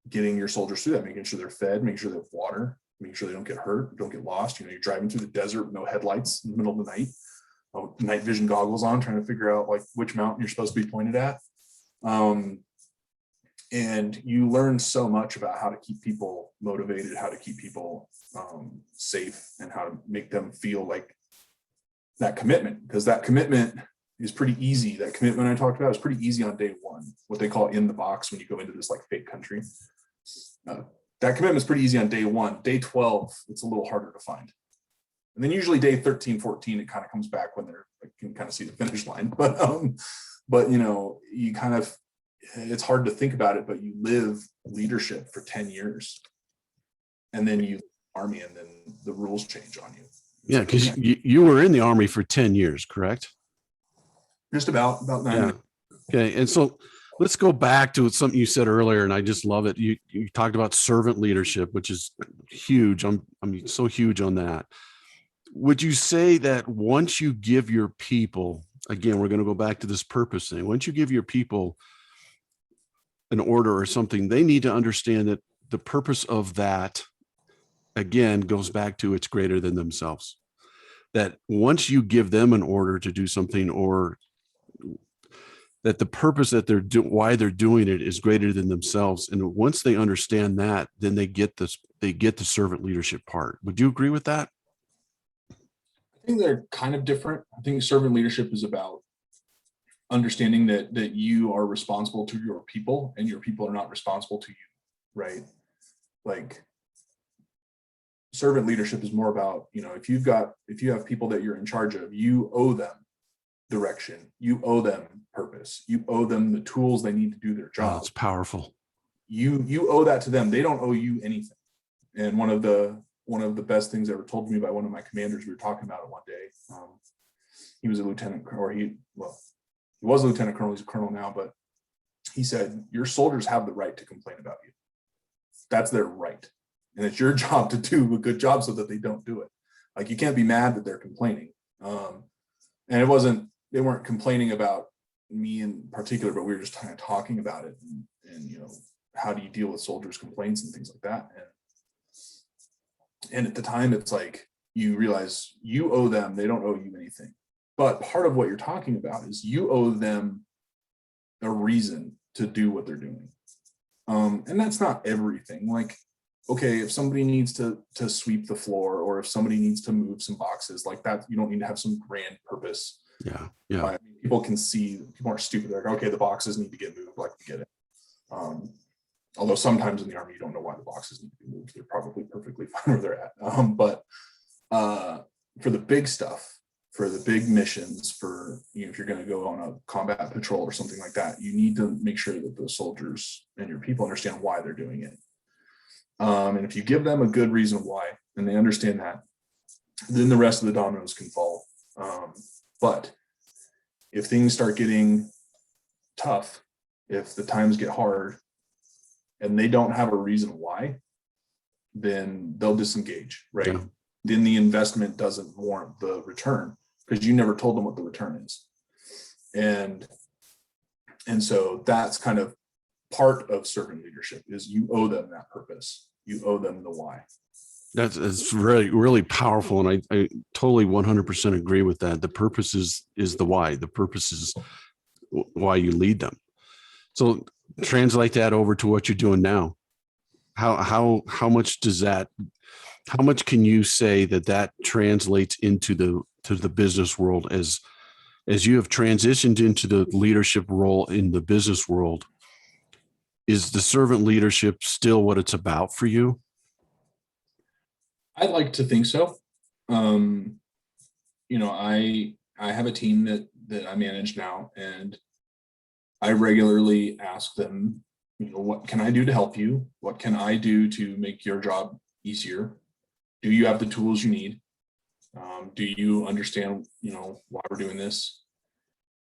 [SPEAKER 2] getting your soldiers through that, making sure they're fed, making sure they have water, making sure they don't get hurt, don't get lost. You're driving through the desert with no headlights in the middle of the night, night vision goggles on, trying to figure out like which mountain you're supposed to be pointed at. And you learn so much about how to keep people motivated, how to keep people safe, and how to make them feel like that commitment, because that commitment is pretty easy. That commitment I talked about is pretty easy on day one, what they call in the box when you go into this like fake country. That commitment is pretty easy on day one. Day 12, it's a little harder to find. And then usually day 13, 14, it kind of comes back when they're like, can kind of see the finish line. But you kind of, it's hard to think about it, but you live leadership for 10 years. And then you Army, and then the rules change on you.
[SPEAKER 1] Yeah, because you were in the Army for 10 years, correct?
[SPEAKER 2] Just about 9 minutes.
[SPEAKER 1] Okay, and so let's go back to something you said earlier, and I just love it. You talked about servant leadership, which is huge. I'm so huge on that. Would you say that once you give your people, again, we're going to go back to this purpose thing. Once you give your people an order or something, they need to understand that the purpose of that, again, goes back to it's greater than themselves. That once you give them an order to do something, or that the purpose that why they're doing it is greater than themselves. And once they understand that, then they get the servant leadership part. Would you agree with that?
[SPEAKER 2] I think they're kind of different. I think servant leadership is about understanding that you are responsible to your people and your people are not responsible to you, right? Like, servant leadership is more about, if you have people that you're in charge of, you owe them direction, you owe them purpose, you owe them the tools they need to do their job.
[SPEAKER 1] Oh, it's powerful.
[SPEAKER 2] You owe that to them. They don't owe you anything. And one of the best things ever told to me by one of my commanders, we were talking about it one day. He was a lieutenant, or he was a lieutenant colonel. He's a colonel now, but he said, your soldiers have the right to complain about you. That's their right. And it's your job to do a good job so that they don't do it. Like, you can't be mad that they're complaining. And they weren't complaining about me in particular, but we were just kind of talking about it and how do you deal with soldiers' complaints and things like that. And at the time, it's like, you realize you owe them, they don't owe you anything. But part of what you're talking about is you owe them a reason to do what they're doing. And that's not everything. Like, okay, if somebody needs to sweep the floor, or if somebody needs to move some boxes like that, you don't need to have some grand purpose.
[SPEAKER 1] Yeah.
[SPEAKER 2] I mean, people can see, people aren't stupid. They're like, okay, the boxes need to get moved. Like, we get it. Although sometimes in the Army, you don't know why the boxes need to be moved. They're probably perfectly fine where they're at. But for the big stuff, for the big missions, for if you're going to go on a combat patrol or something like that, you need to make sure that the soldiers and your people understand why they're doing it. And if you give them a good reason why, and they understand that, then the rest of the dominoes can fall. But if things start getting tough, if the times get hard, and they don't have a reason why, then they'll disengage, right?
[SPEAKER 1] Yeah.
[SPEAKER 2] Then the investment doesn't warrant the return, because you never told them what the return is. And so that's kind of part of servant leadership, is you owe them that purpose. You owe them the why.
[SPEAKER 1] It's really, really powerful. And I totally 100% agree with that. The purpose is the why. The purpose is why you lead them. So translate that over to what you're doing now. How much can you say that translates into the business world as you have transitioned into the leadership role in the business world? Is the servant leadership still what it's about for you?
[SPEAKER 2] I'd like to think so. I have a team that I manage now, and I regularly ask them, what can I do to help you? What can I do to make your job easier? Do you have the tools you need? Do you understand, why we're doing this?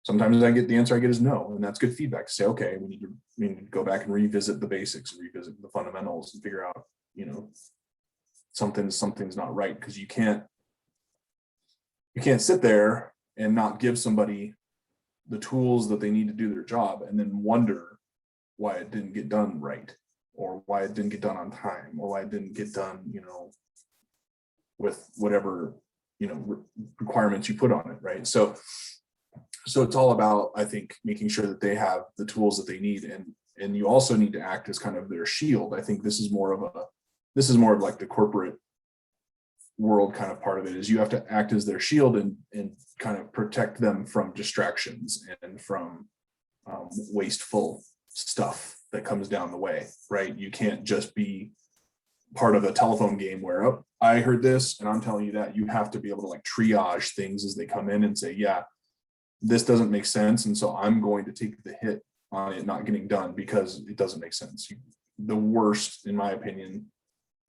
[SPEAKER 2] Sometimes the answer I get is no, and that's good feedback to say, okay, we need to go back and revisit the basics, revisit the fundamentals, and figure out, something's not right, because you can't sit there and not give somebody the tools that they need to do their job and then wonder why it didn't get done right, or why it didn't get done on time, or why it didn't get done, with whatever, requirements you put on it, right? So it's all about, I think, making sure that they have the tools that they need, and you also need to act as kind of their shield. I think this is more of like the corporate world kind of part of it, is you have to act as their shield and kind of protect them from distractions and from wasteful stuff that comes down the way, right? You can't just be part of a telephone game where, oh, I heard this and I'm telling you that. You have to be able to like triage things as they come in and say, yeah, this doesn't make sense, and so I'm going to take the hit on it not getting done because it doesn't make sense. The worst, in my opinion,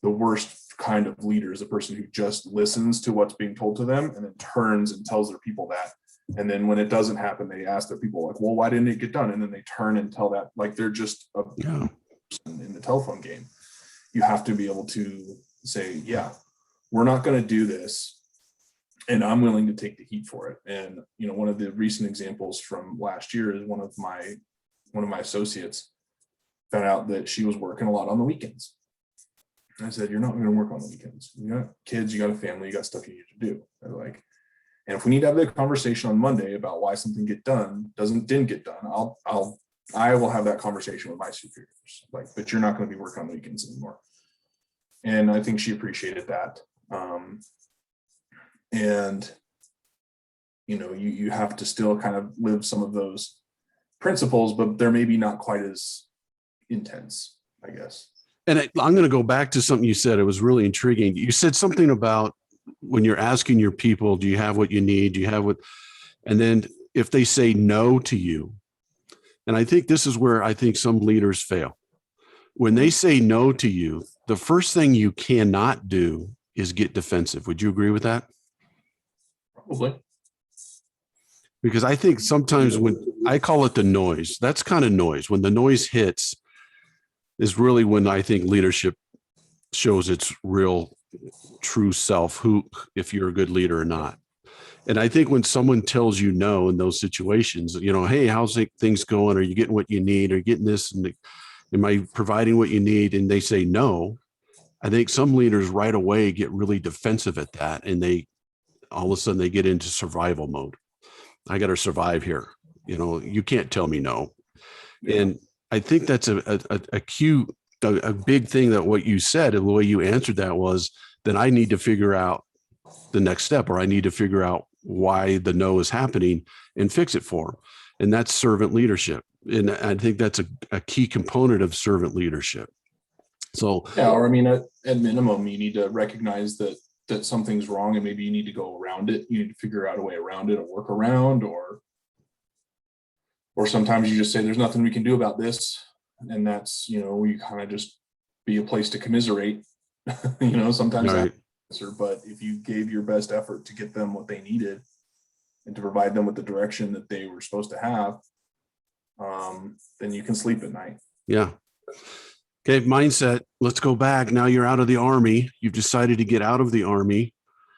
[SPEAKER 2] the worst kind of leader is a person who just listens to what's being told to them and then turns and tells their people that. And then when it doesn't happen, they ask their people like, well, why didn't it get done? And then they turn and tell that, like they're just a person in the telephone game. You have to be able to say, yeah, we're not going to do this, and I'm willing to take the heat for it. And, one of the recent examples from last year is one of my associates found out that she was working a lot on the weekends. I said, you're not going to work on the weekends. You got kids, you got a family, you got stuff you need to do. They're like, and if we need to have the conversation on Monday about why something didn't get done, I will have that conversation with my superiors. Like, but you're not going to be working on the weekends anymore. And I think she appreciated that. And you have to still kind of live some of those principles, but they're maybe not quite as intense, I guess.
[SPEAKER 1] And I'm going to go back to something you said. It was really intriguing. You said something about when you're asking your people, do you have what you need? Do you have what? And then if they say no to you, and I think this is where I think some leaders fail. When they say no to you, the first thing you cannot do is get defensive. Would you agree with that?
[SPEAKER 2] Probably.
[SPEAKER 1] Because I think sometimes when I call it the noise, that's kind of noise. When the noise hits is really when I think leadership shows its real true self, if you're a good leader or not. And I think when someone tells you no in those situations, hey, how's things going? Are you getting what you need? Are you getting this? And am I providing what you need? And they say no. I think some leaders right away get really defensive at that. And all of a sudden they get into survival mode. I got to survive here. You can't tell me no. Yeah. And I think that's a big thing that what you said and the way you answered that was that I need to figure out the next step, or I need to figure out why the no is happening and fix it for them. And that's servant leadership. And I think that's a key component of servant leadership. So,
[SPEAKER 2] yeah, or I mean, at minimum, you need to recognize that something's wrong and maybe you need to go around it. You need to figure out a way around it, or work around, or sometimes you just say, there's nothing we can do about this. And that's, you kind of just be a place to commiserate, sometimes
[SPEAKER 1] right.
[SPEAKER 2] But if you gave your best effort to get them what they needed and to provide them with the direction that they were supposed to have, then you can sleep at night.
[SPEAKER 1] Yeah. Okay. Mindset. Let's go back. Now you're out of the Army. You've decided to get out of the Army.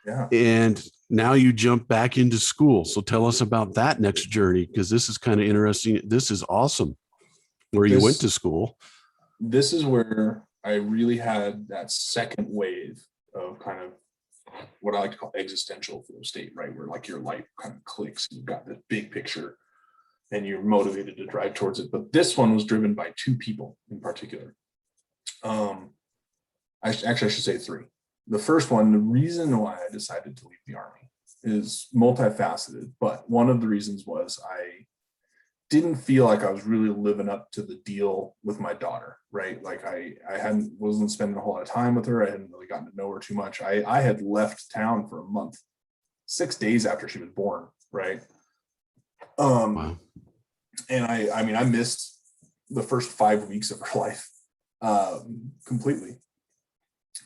[SPEAKER 2] Yeah.
[SPEAKER 1] And now you jump back into school. So tell us about that next journey, because this is kind of interesting. This is awesome. You went to school.
[SPEAKER 2] This is where I really had that second wave of kind of what I like to call existential flow state, right? Where like your life kind of clicks and you've got this big picture and you're motivated to drive towards it. But this one was driven by two people in particular. I should say three. The first one, the reason why I decided to leave the Army is multifaceted, but one of the reasons was I didn't feel like I was really living up to the deal with my daughter, right? Like I wasn't spending a whole lot of time with her. I hadn't really gotten to know her too much. I had left town for a month, 6 days after she was born, right?
[SPEAKER 1] Wow.
[SPEAKER 2] And I missed the first 5 weeks of her life completely.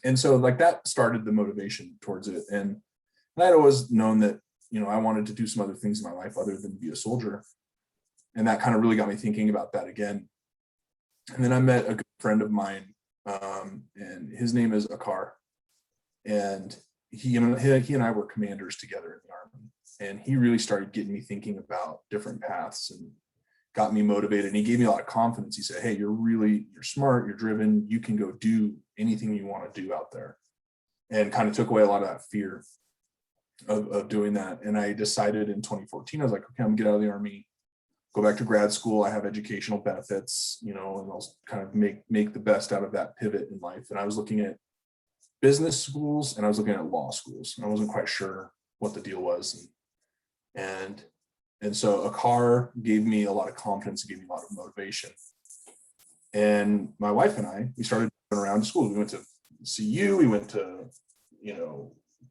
[SPEAKER 2] And so like that started the motivation towards it. And I'd always known that, I wanted to do some other things in my life other than be a soldier. And that kind of really got me thinking about that again. And then I met a good friend of mine, and his name is Akar. And he and I were commanders together in the Army. And he really started getting me thinking about different paths and got me motivated. And he gave me a lot of confidence. He said, hey, you're smart, you're driven, you can go do anything you want to do out there. And kind of took away a lot of that fear of doing that. And I decided in 2014, I was like, okay, I'm gonna get out of the Army, go back to grad school. I have educational benefits, and I'll kind of make the best out of that pivot in life. And I was looking at business schools and I was looking at law schools. And I wasn't quite sure what the deal was. And so Akar gave me a lot of confidence and gave me a lot of motivation. And my wife and I, we started going around to school. We went to CU, we went to,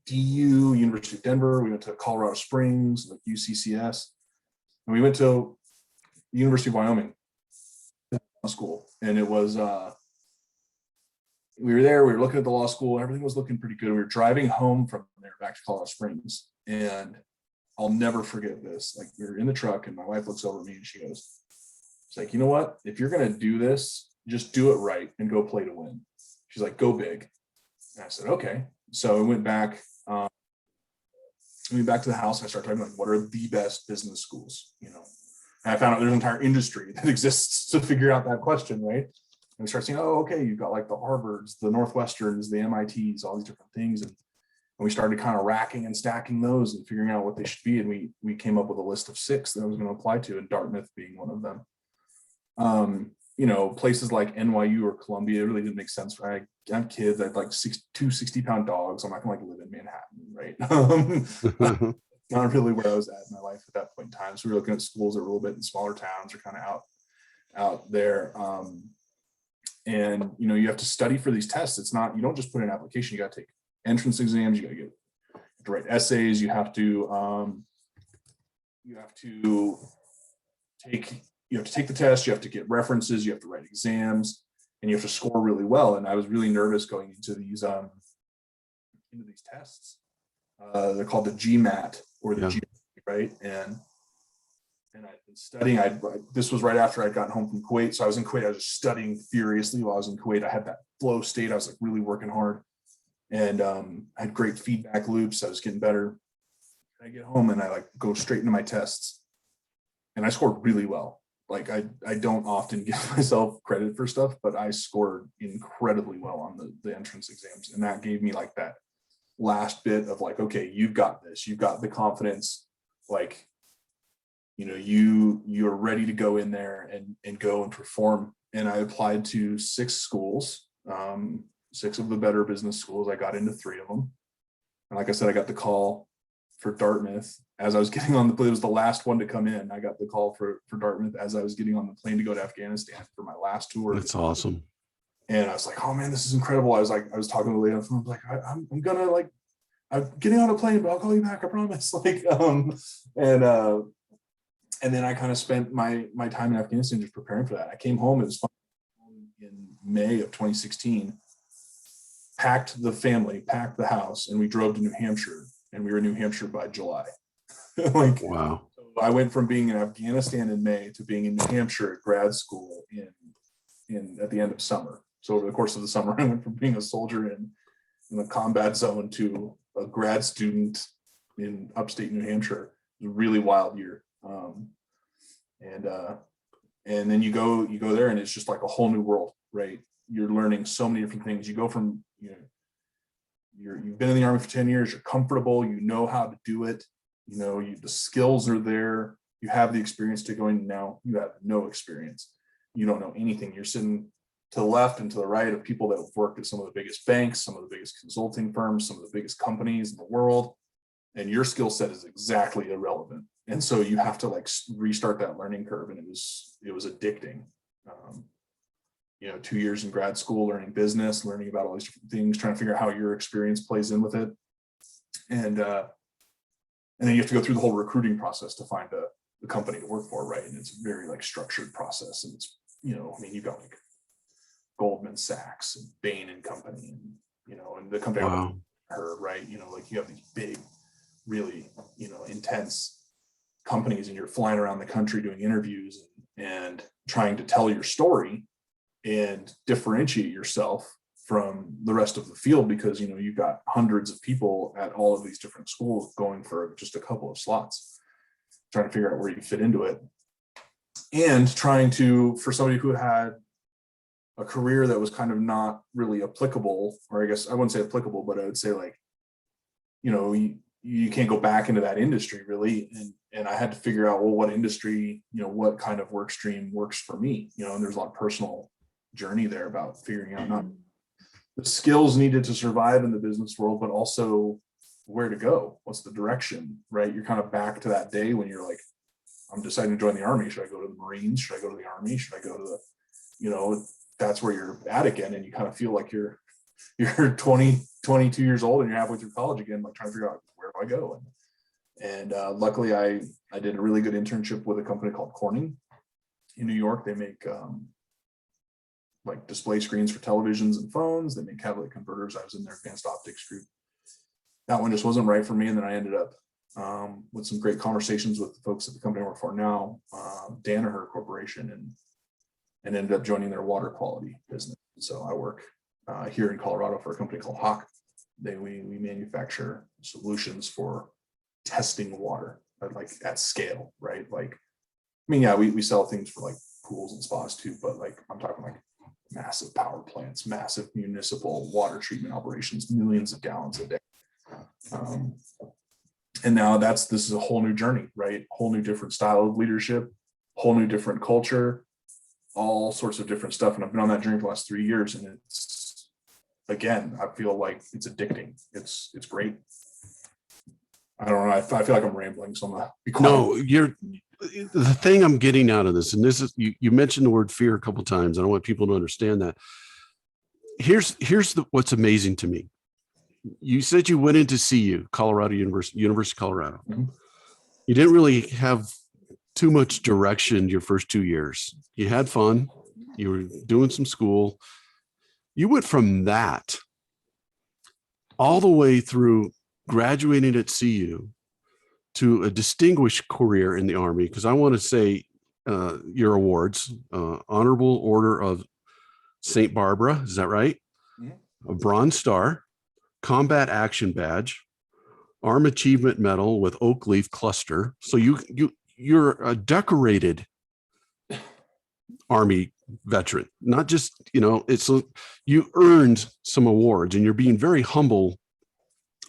[SPEAKER 2] DU, University of Denver, we went to Colorado Springs, like UCCS, and we went to University of Wyoming school. And it was, we were there, we were looking at the law school, everything was looking pretty good. We were driving home from there back to Colorado Springs. And I'll never forget this. Like we were in the truck and my wife looks over at me and she goes, it's like, you know what? If you're going to do this, just do it right and go play to win. She's like, go big. And I said, okay. So I went back to the house and I started talking like, what are the best business schools? And I found out there's an entire industry that exists to figure out that question, right? And we start saying, oh, okay, you've got like the Harvards, the Northwesterns, the MITs, all these different things. And we started kind of racking and stacking those and figuring out what they should be. And we came up with a list of 6 that I was going to apply to, and Dartmouth being one of them. You know, places like NYU or Columbia, it really didn't make sense. Right? I have kids. I had like 2 60-pound dogs. I'm not going to like live in Manhattan, right? Not really where I was at in my life at that point in time. So we were looking at schools that were a little bit in smaller towns or kind of out there. And you know, you have to study for these tests. It's not, you don't just put in an application. You got to take entrance exams. You got to write essays. You have to take the test. You have to get references. You have to write exams, and you have to score really well. And I was really nervous going into these tests. They're called the GMAT or the G, right? And I've been studying. This was right after I'd gotten home from Kuwait. So I was in Kuwait. I was just studying furiously while I was in Kuwait. I had that flow state. I was like really working hard, and I had great feedback loops. I was getting better. I get home and I like go straight into my tests, and I scored really well. Like I don't often give myself credit for stuff, but I scored incredibly well on the entrance exams, and that gave me like that last bit of like, okay, you've got this. You've got the confidence. Like, you know, you're ready to go in there and go and perform. And I applied to 6 schools, 6 of the better business schools. I got into 3 of them. And like I said, I got the call for Dartmouth as I was getting on the plane. It was the last one to come in. I got the call for Dartmouth as I was getting on the plane to go to Afghanistan for my last tour.
[SPEAKER 1] That's awesome.
[SPEAKER 2] And I was like, oh man, this is incredible. I was talking to the lady on the phone. I was like, I'm gonna like, I'm getting on a plane, but I'll call you back, I promise. Like, and then I kind of spent my time in Afghanistan just preparing for that. I came home. It was fun in May of 2016. Packed the family, packed the house, and we drove to New Hampshire. And we were in New Hampshire by July. Like,
[SPEAKER 1] wow.
[SPEAKER 2] I went from being in Afghanistan in May to being in New Hampshire at grad school at the end of summer. So over the course of the summer, I went from being a soldier in the combat zone to a grad student in upstate New Hampshire. It was a really wild year. And then you go there, and it's just like a whole new world, right? You're learning so many different things. You go from, you know, you've been in the Army for 10 years, you're comfortable, you know how to do it, you know, the skills are there, you have the experience to going. Now you have no experience. You don't know anything. You're sitting to the left and to the right of people that have worked at some of the biggest banks, some of the biggest consulting firms, some of the biggest companies in the world, and your skill set is exactly irrelevant. And so you have to like restart that learning curve, and it was addicting. You know, 2 years in grad school, learning business, learning about all these different things, trying to figure out how your experience plays in with it. And then you have to go through the whole recruiting process to find the company to work for, right? And it's a very like structured process. And it's, you know, I mean, you've got like Goldman Sachs and Bain and Company, and, you know, and the company I heard, right? You know, like you have these big, really, you know, intense companies, and you're flying around the country doing interviews and trying to tell your story and differentiate yourself from the rest of the field, because, you know, you've got hundreds of people at all of these different schools going for just a couple of slots, trying to figure out where you fit into it, and trying to, for somebody who had a career that was kind of not really applicable, or I guess I wouldn't say applicable, but I would say like, you know, you can't go back into that industry really. And I had to figure out, well, what industry, you know, what kind of work stream works for me, you know, and there's a lot of personal journey there about figuring out not the skills needed to survive in the business world, but also where to go, what's the direction, right? You're kind of back to that day when you're like, I'm deciding to join the Army. Should I go to the Marines? Should I go to the Army? Should I go to the, you know, that's where you're at again. And you kind of feel like you're 20, 22 years old and you're halfway through college again, like trying to figure out where do I go. And luckily I did a really good internship with a company called Corning in New York. They make like display screens for televisions and phones. They make catalytic converters. I was in their advanced optics group. That one just wasn't right for me. And then I ended up with some great conversations with the folks at the company I work for now, Danaher Corporation, and ended up joining their water quality business. So I work here in Colorado for a company called Hach. We manufacture solutions for testing water like at scale, right? Like mean, yeah, we sell things for like pools and spas too, but like I'm talking like massive power plants, massive municipal water treatment operations, millions of gallons a day. And now this is a whole new journey, right? Whole new different style of leadership, whole new different culture, all sorts of different stuff. And I've been on that journey for the last 3 years, and it's, again, I feel like it's addicting. It's great. I don't know. I feel like I'm rambling, so I'm not.
[SPEAKER 1] No, the thing I'm getting out of this, and this is, you mentioned the word fear a couple of times, and I want people to understand that. Here's what's amazing to me. You said you went into CU, Colorado University of Colorado.
[SPEAKER 2] Mm-hmm.
[SPEAKER 1] You didn't really have too much direction your first 2 years. You had fun. You were doing some school. You went from that all the way through graduating at CU to a distinguished career in the Army, because I want to say your awards, Honorable Order of St. Barbara, is that right? Mm-hmm. A Bronze Star, Combat Action Badge, Arm Achievement Medal with Oak Leaf Cluster. So you're a decorated Army veteran, not just, you earned some awards, and you're being very humble,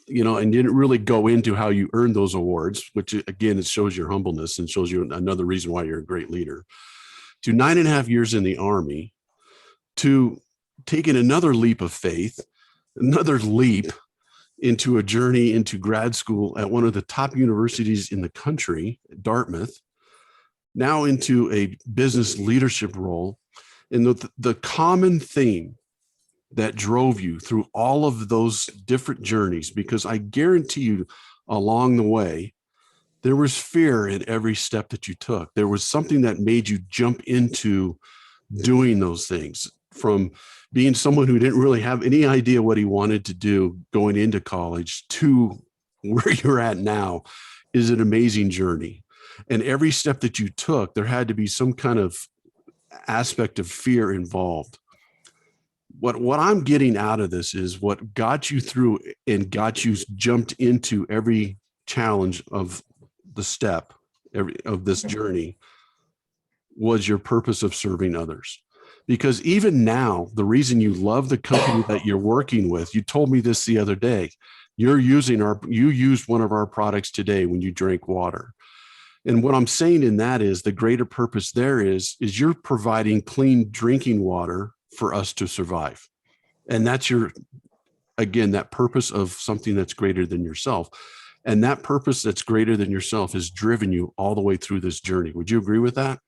[SPEAKER 1] and didn't really go into how you earned those awards, which again, it shows your humbleness and shows you another reason why you're a great leader. To 9.5 years in the Army, to taking another leap of faith, another leap into a journey into grad school at one of the top universities in the country, Dartmouth, now into a business leadership role. And the common theme that drove you through all of those different journeys, because I guarantee you along the way, there was fear in every step that you took. There was something that made you jump into doing those things. From being someone who didn't really have any idea what he wanted to do going into college to where you're at now is an amazing journey. And every step that you took, there had to be some kind of aspect of fear involved. What I'm getting out of this is what got you through and got you jumped into every challenge of the step of this journey was your purpose of serving others. Because even now, the reason you love the company that you're working with, you told me this the other day, you used one of our products today when you drank water. And what I'm saying in that is the greater purpose there is you're providing clean drinking water for us to survive. And that's that purpose of something that's greater than yourself. And that purpose that's greater than yourself has driven you all the way through this journey. Would you agree with that?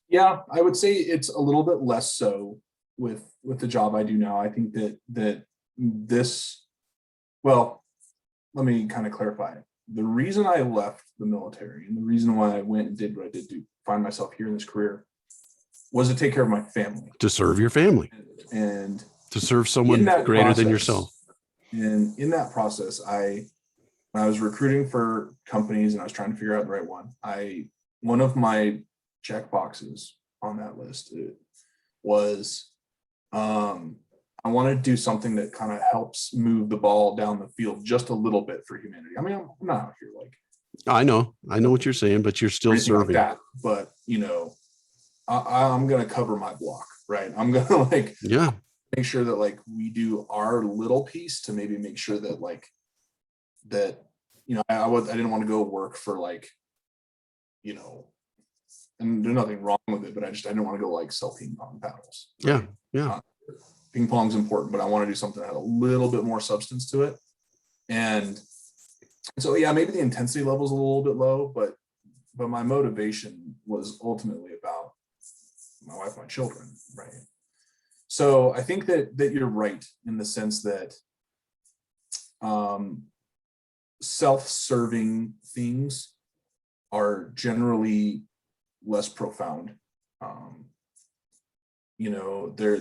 [SPEAKER 2] Yeah, I would say it's a little bit less so with the job I do now. I think that this, well, let me kind of clarify. The reason I left the military and the reason why I went and did what I did to find myself here in this career was to take care of my family.
[SPEAKER 1] To serve your family.
[SPEAKER 2] And
[SPEAKER 1] to serve someone greater than yourself.
[SPEAKER 2] And in that process, when I was recruiting for companies and I was trying to figure out the right one, one of my check boxes on that list was I want to do something that kind of helps move the ball down the field just a little bit for humanity. I mean, I'm not out here like,
[SPEAKER 1] I know what you're saying, but you're still serving.
[SPEAKER 2] Like that. But I'm going to cover my block, right? I'm going to make sure that we do our little piece to maybe make sure that I didn't want to go work for and there's nothing wrong with it, but I didn't want to go sell ping pong paddles. Right?
[SPEAKER 1] Yeah.
[SPEAKER 2] Ping pong's important, but I want to do something that had a little bit more substance to it. And so, yeah, maybe the intensity level is a little bit low, but my motivation was ultimately about my wife, my children, right? So I think that you're right in the sense that self-serving things are generally less profound.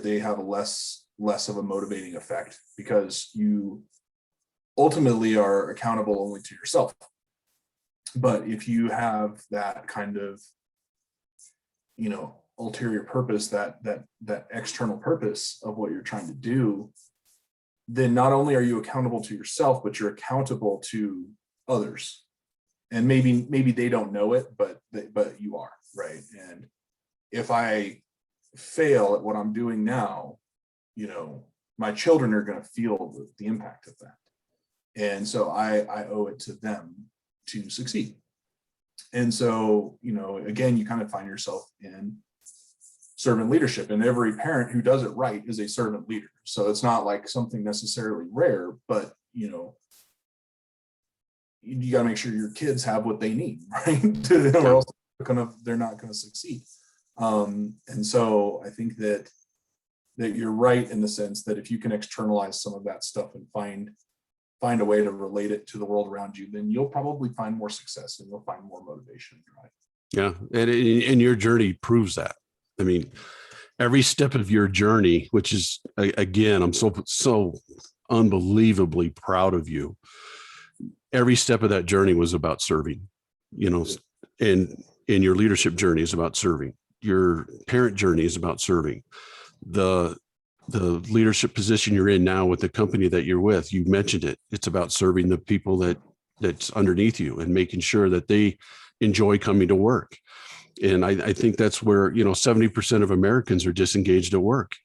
[SPEAKER 2] They have less of a motivating effect because you ultimately are accountable only to yourself. But if you have that kind of, ulterior purpose, that external purpose of what you're trying to do, then not only are you accountable to yourself, but you're accountable to others. and maybe they don't know it, but you are, right? And if I fail at what I'm doing now, my children are going to feel the impact of that. And so I owe it to them to succeed. And so, again, you kind of find yourself in servant leadership, and every parent who does it right is a servant leader. So it's not like something necessarily rare, but you got to make sure your kids have what they need, right? Or else they're not going to succeed. And so I think that you're right in the sense that if you can externalize some of that stuff and find a way to relate it to the world around you, then you'll probably find more success and you'll find more motivation. Right?
[SPEAKER 1] Yeah. And your journey proves that. I mean, every step of your journey, which is, again, I'm so unbelievably proud of you. Every step of that journey was about serving, and your leadership journey is about serving. Your parent journey is about serving. The leadership position you're in now with the company that you're with, you mentioned it. It's about serving the people that's underneath you and making sure that they enjoy coming to work. And I think that's where, 70% of Americans are disengaged at work.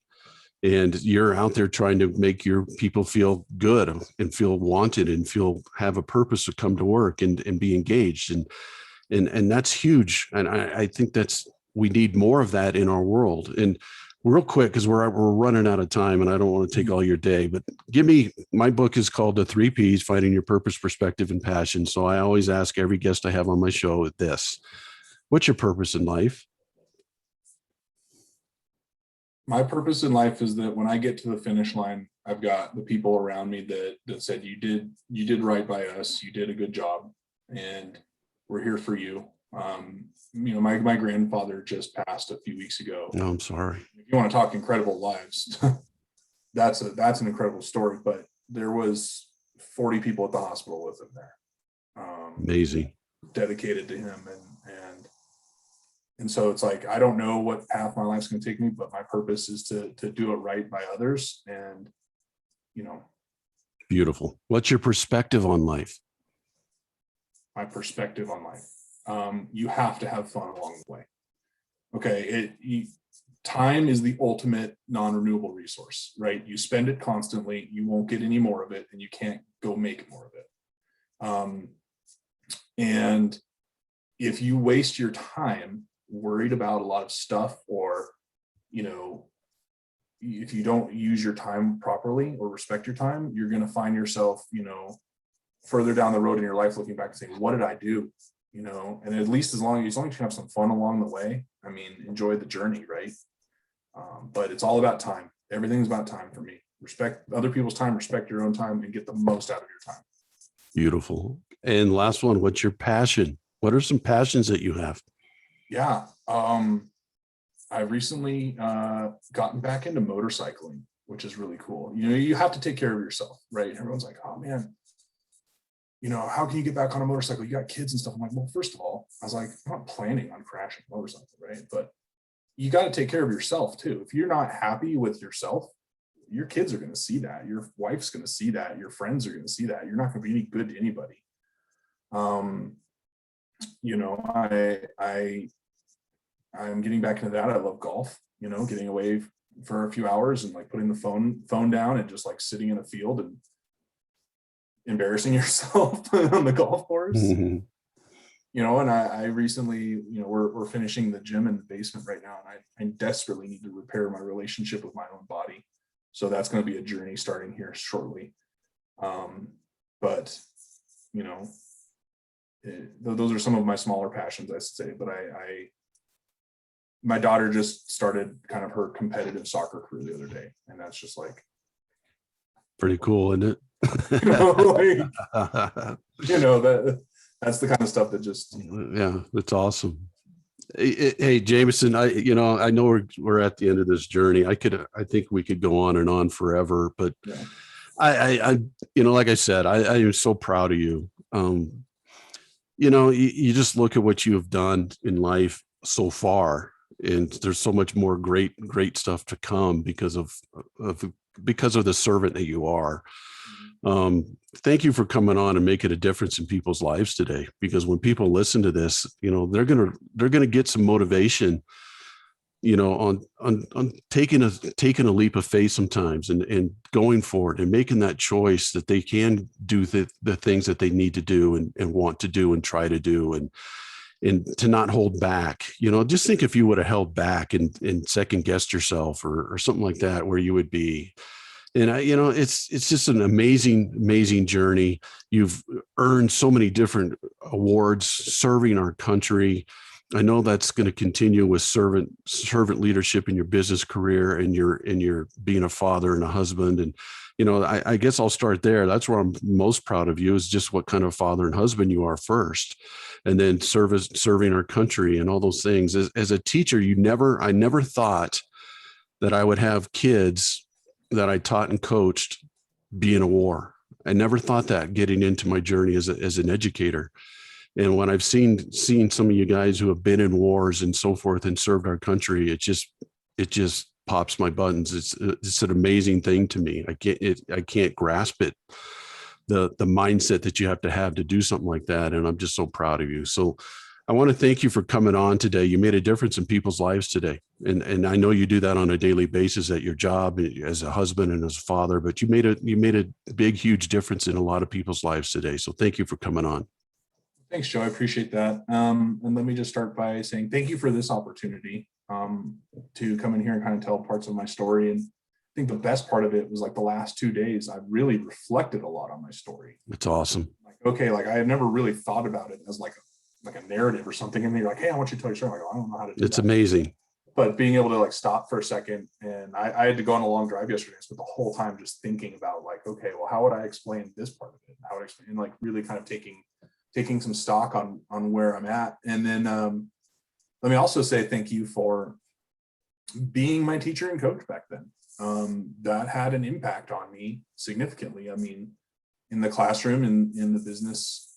[SPEAKER 1] And you're out there trying to make your people feel good and feel wanted and have a purpose to come to work and be engaged. And that's huge. And I think we need more of that in our world. And real quick, because we're running out of time and I don't want to take all your day, but my book is called The 3 Ps, Finding Your Purpose, Perspective, and Passion. So I always ask every guest I have on my show this: what's your purpose in life?
[SPEAKER 2] My purpose in life is that when I get to the finish line, I've got the people around me that said, you did right by us. You did a good job and we're here for you. My grandfather just passed a few weeks ago.
[SPEAKER 1] No, I'm sorry.
[SPEAKER 2] If you want to talk incredible lives, that's an incredible story, but there was 40 people at the hospital with him there.
[SPEAKER 1] Amazing.
[SPEAKER 2] Dedicated to him. And so it's like, I don't know what path my life's going to take me, but my purpose is to do it right by others. And,
[SPEAKER 1] Beautiful. What's your perspective on life?
[SPEAKER 2] My perspective on life. You have to have fun along the way. Okay. Time is the ultimate non-renewable resource, right? You spend it constantly, you won't get any more of it, and you can't go make more of it. And if you waste your time worried about a lot of stuff, or if you don't use your time properly or respect your time, you're going to find yourself further down the road in your life looking back and saying, what did I do? And at least as long as you have some fun along the way, enjoy the journey, right? But it's all about time. Everything's about time for me. Respect other people's time, respect your own time, and get the most out of your time.
[SPEAKER 1] Beautiful. And last one, what's your passion? What are some passions that you have?
[SPEAKER 2] Yeah. I've recently gotten back into motorcycling, which is really cool. You have to take care of yourself, right? Everyone's like, oh man, how can you get back on a motorcycle? You got kids and stuff. I'm like, well, first of all, I was like, I'm not planning on crashing a motorcycle, right? But you got to take care of yourself too. If you're not happy with yourself, your kids are going to see that. Your wife's going to see that. Your friends are going to see that. You're not going to be any good to anybody. I'm getting back into that. I love golf, getting away for a few hours and like putting the phone down and just like sitting in a field and embarrassing yourself on the golf course. Mm-hmm. And I recently, we're finishing the gym in the basement right now, and I desperately need to repair my relationship with my own body. So that's going to be a journey starting here shortly. But those are some of my smaller passions, I say. But my daughter just started kind of her competitive soccer career the other day, and that's just like
[SPEAKER 1] pretty cool, isn't it?
[SPEAKER 2] That's the kind of stuff that just
[SPEAKER 1] that's awesome. Hey, Jamison, I know we're at the end of this journey. I think we could go on and on forever, but yeah. I like I said, I am so proud of you. You just look at what you have done in life so far, and there's so much more great stuff to come because of the servant that you are. Thank you for coming on and making a difference in people's lives today, because when people listen to this, they're going to get some motivation, on taking a leap of faith sometimes, and going forward and making that choice that they can do the things that they need to do and want to do and try to do, and to not hold back. Just think if you would have held back and second guessed yourself or something like that, where you would be. And it's just an amazing journey. You've earned so many different awards serving our country. I know that's going to continue with servant leadership in your business career, and your being a father and a husband. And, I guess I'll start there. That's where I'm most proud of you, is just what kind of father and husband you are first, and then serving our country and all those things. As a teacher, I never thought that I would have kids that I taught and coached be in a war. I never thought that getting into my journey as an educator. And when I've seen some of you guys who have been in wars and so forth and served our country, it just pops my buttons. It's an amazing thing to me. I can't grasp it, the mindset that you have to do something like that. And I'm just so proud of you. So I want to thank you for coming on today. You made a difference in people's lives today. And I know you do that on a daily basis at your job as a husband and as a father, but you made a big, huge difference in a lot of people's lives today. So thank you for coming on.
[SPEAKER 2] Thanks, Joe. I appreciate that. And let me just start by saying thank you for this opportunity to come in here and kind of tell parts of my story. And I think the best part of it was like the last 2 days, I really reflected a lot on my story.
[SPEAKER 1] It's awesome.
[SPEAKER 2] I have never really thought about it as like a narrative or something. And you're like, hey, I want you to tell your story. I'm like, I don't know how to do
[SPEAKER 1] It's
[SPEAKER 2] that.
[SPEAKER 1] amazing.
[SPEAKER 2] But being able to stop for a second, and I had to go on a long drive yesterday, but the whole time just thinking about okay, well, how would I explain this part of it? How would I explain, really kind of taking some stock on where I'm at. And then let me also say thank you for being my teacher and coach back then. That had an impact on me significantly. I mean, in the classroom, in the business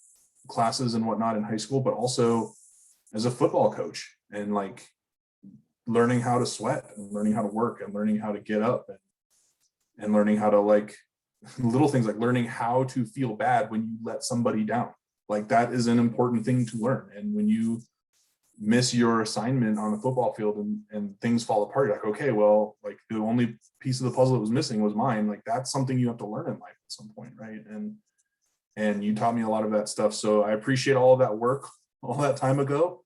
[SPEAKER 2] classes and whatnot in high school, but also as a football coach, and learning how to sweat and learning how to work and learning how to get up and learning how to little things, like learning how to feel bad when you let somebody down. That is an important thing to learn. And when you miss your assignment on the football field and things fall apart, you're like, okay, well, the only piece of the puzzle that was missing was mine. That's something you have to learn in life at some point, right? And you taught me a lot of that stuff. So I appreciate all of that work all that time ago.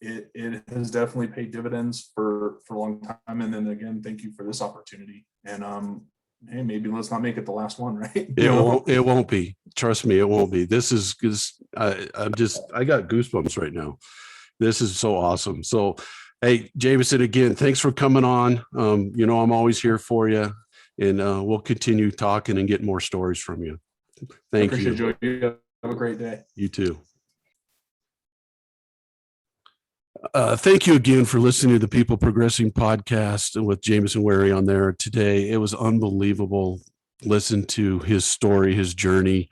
[SPEAKER 2] It has definitely paid dividends for a long time. And then again, thank you for this opportunity. And hey, maybe let's not make it the last one, right?
[SPEAKER 1] It won't be. Trust me, it won't be. This is I got goosebumps right now. This is so awesome. So, hey, Jamison, again, thanks for coming on. I'm always here for you, and we'll continue talking and get more stories from you. Thank you.
[SPEAKER 2] Joe. You have a great day.
[SPEAKER 1] You too. Thank you again for listening to the People Progressing podcast with Jamison Wharry on there today. It was unbelievable. Listen to his story, his journey.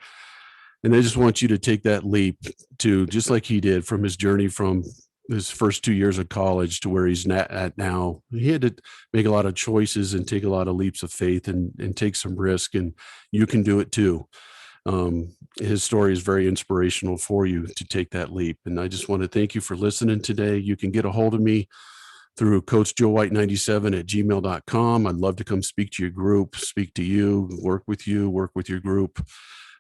[SPEAKER 1] And I just want you to take that leap to, just like he did, from his journey from his first 2 years of college to where he's at now. He had to make a lot of choices and take a lot of leaps of faith and take some risk, and you can do it too. His story is very inspirational for you to take that leap. And I just want to thank you for listening today. You can get a hold of me through coachjoewhite97@gmail.com. I'd love to come speak to your group, speak to you, work with your group.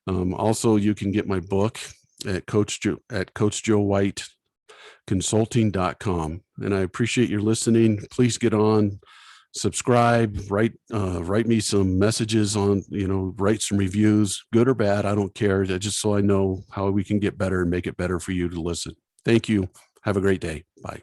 [SPEAKER 1] Also, you can get my book at coachjoewhiteconsulting.com. And I appreciate your listening. Please get on, subscribe, write me some messages on, write some reviews, good or bad. I don't care. Just so I know how we can get better and make it better for you to listen. Thank you. Have a great day. Bye.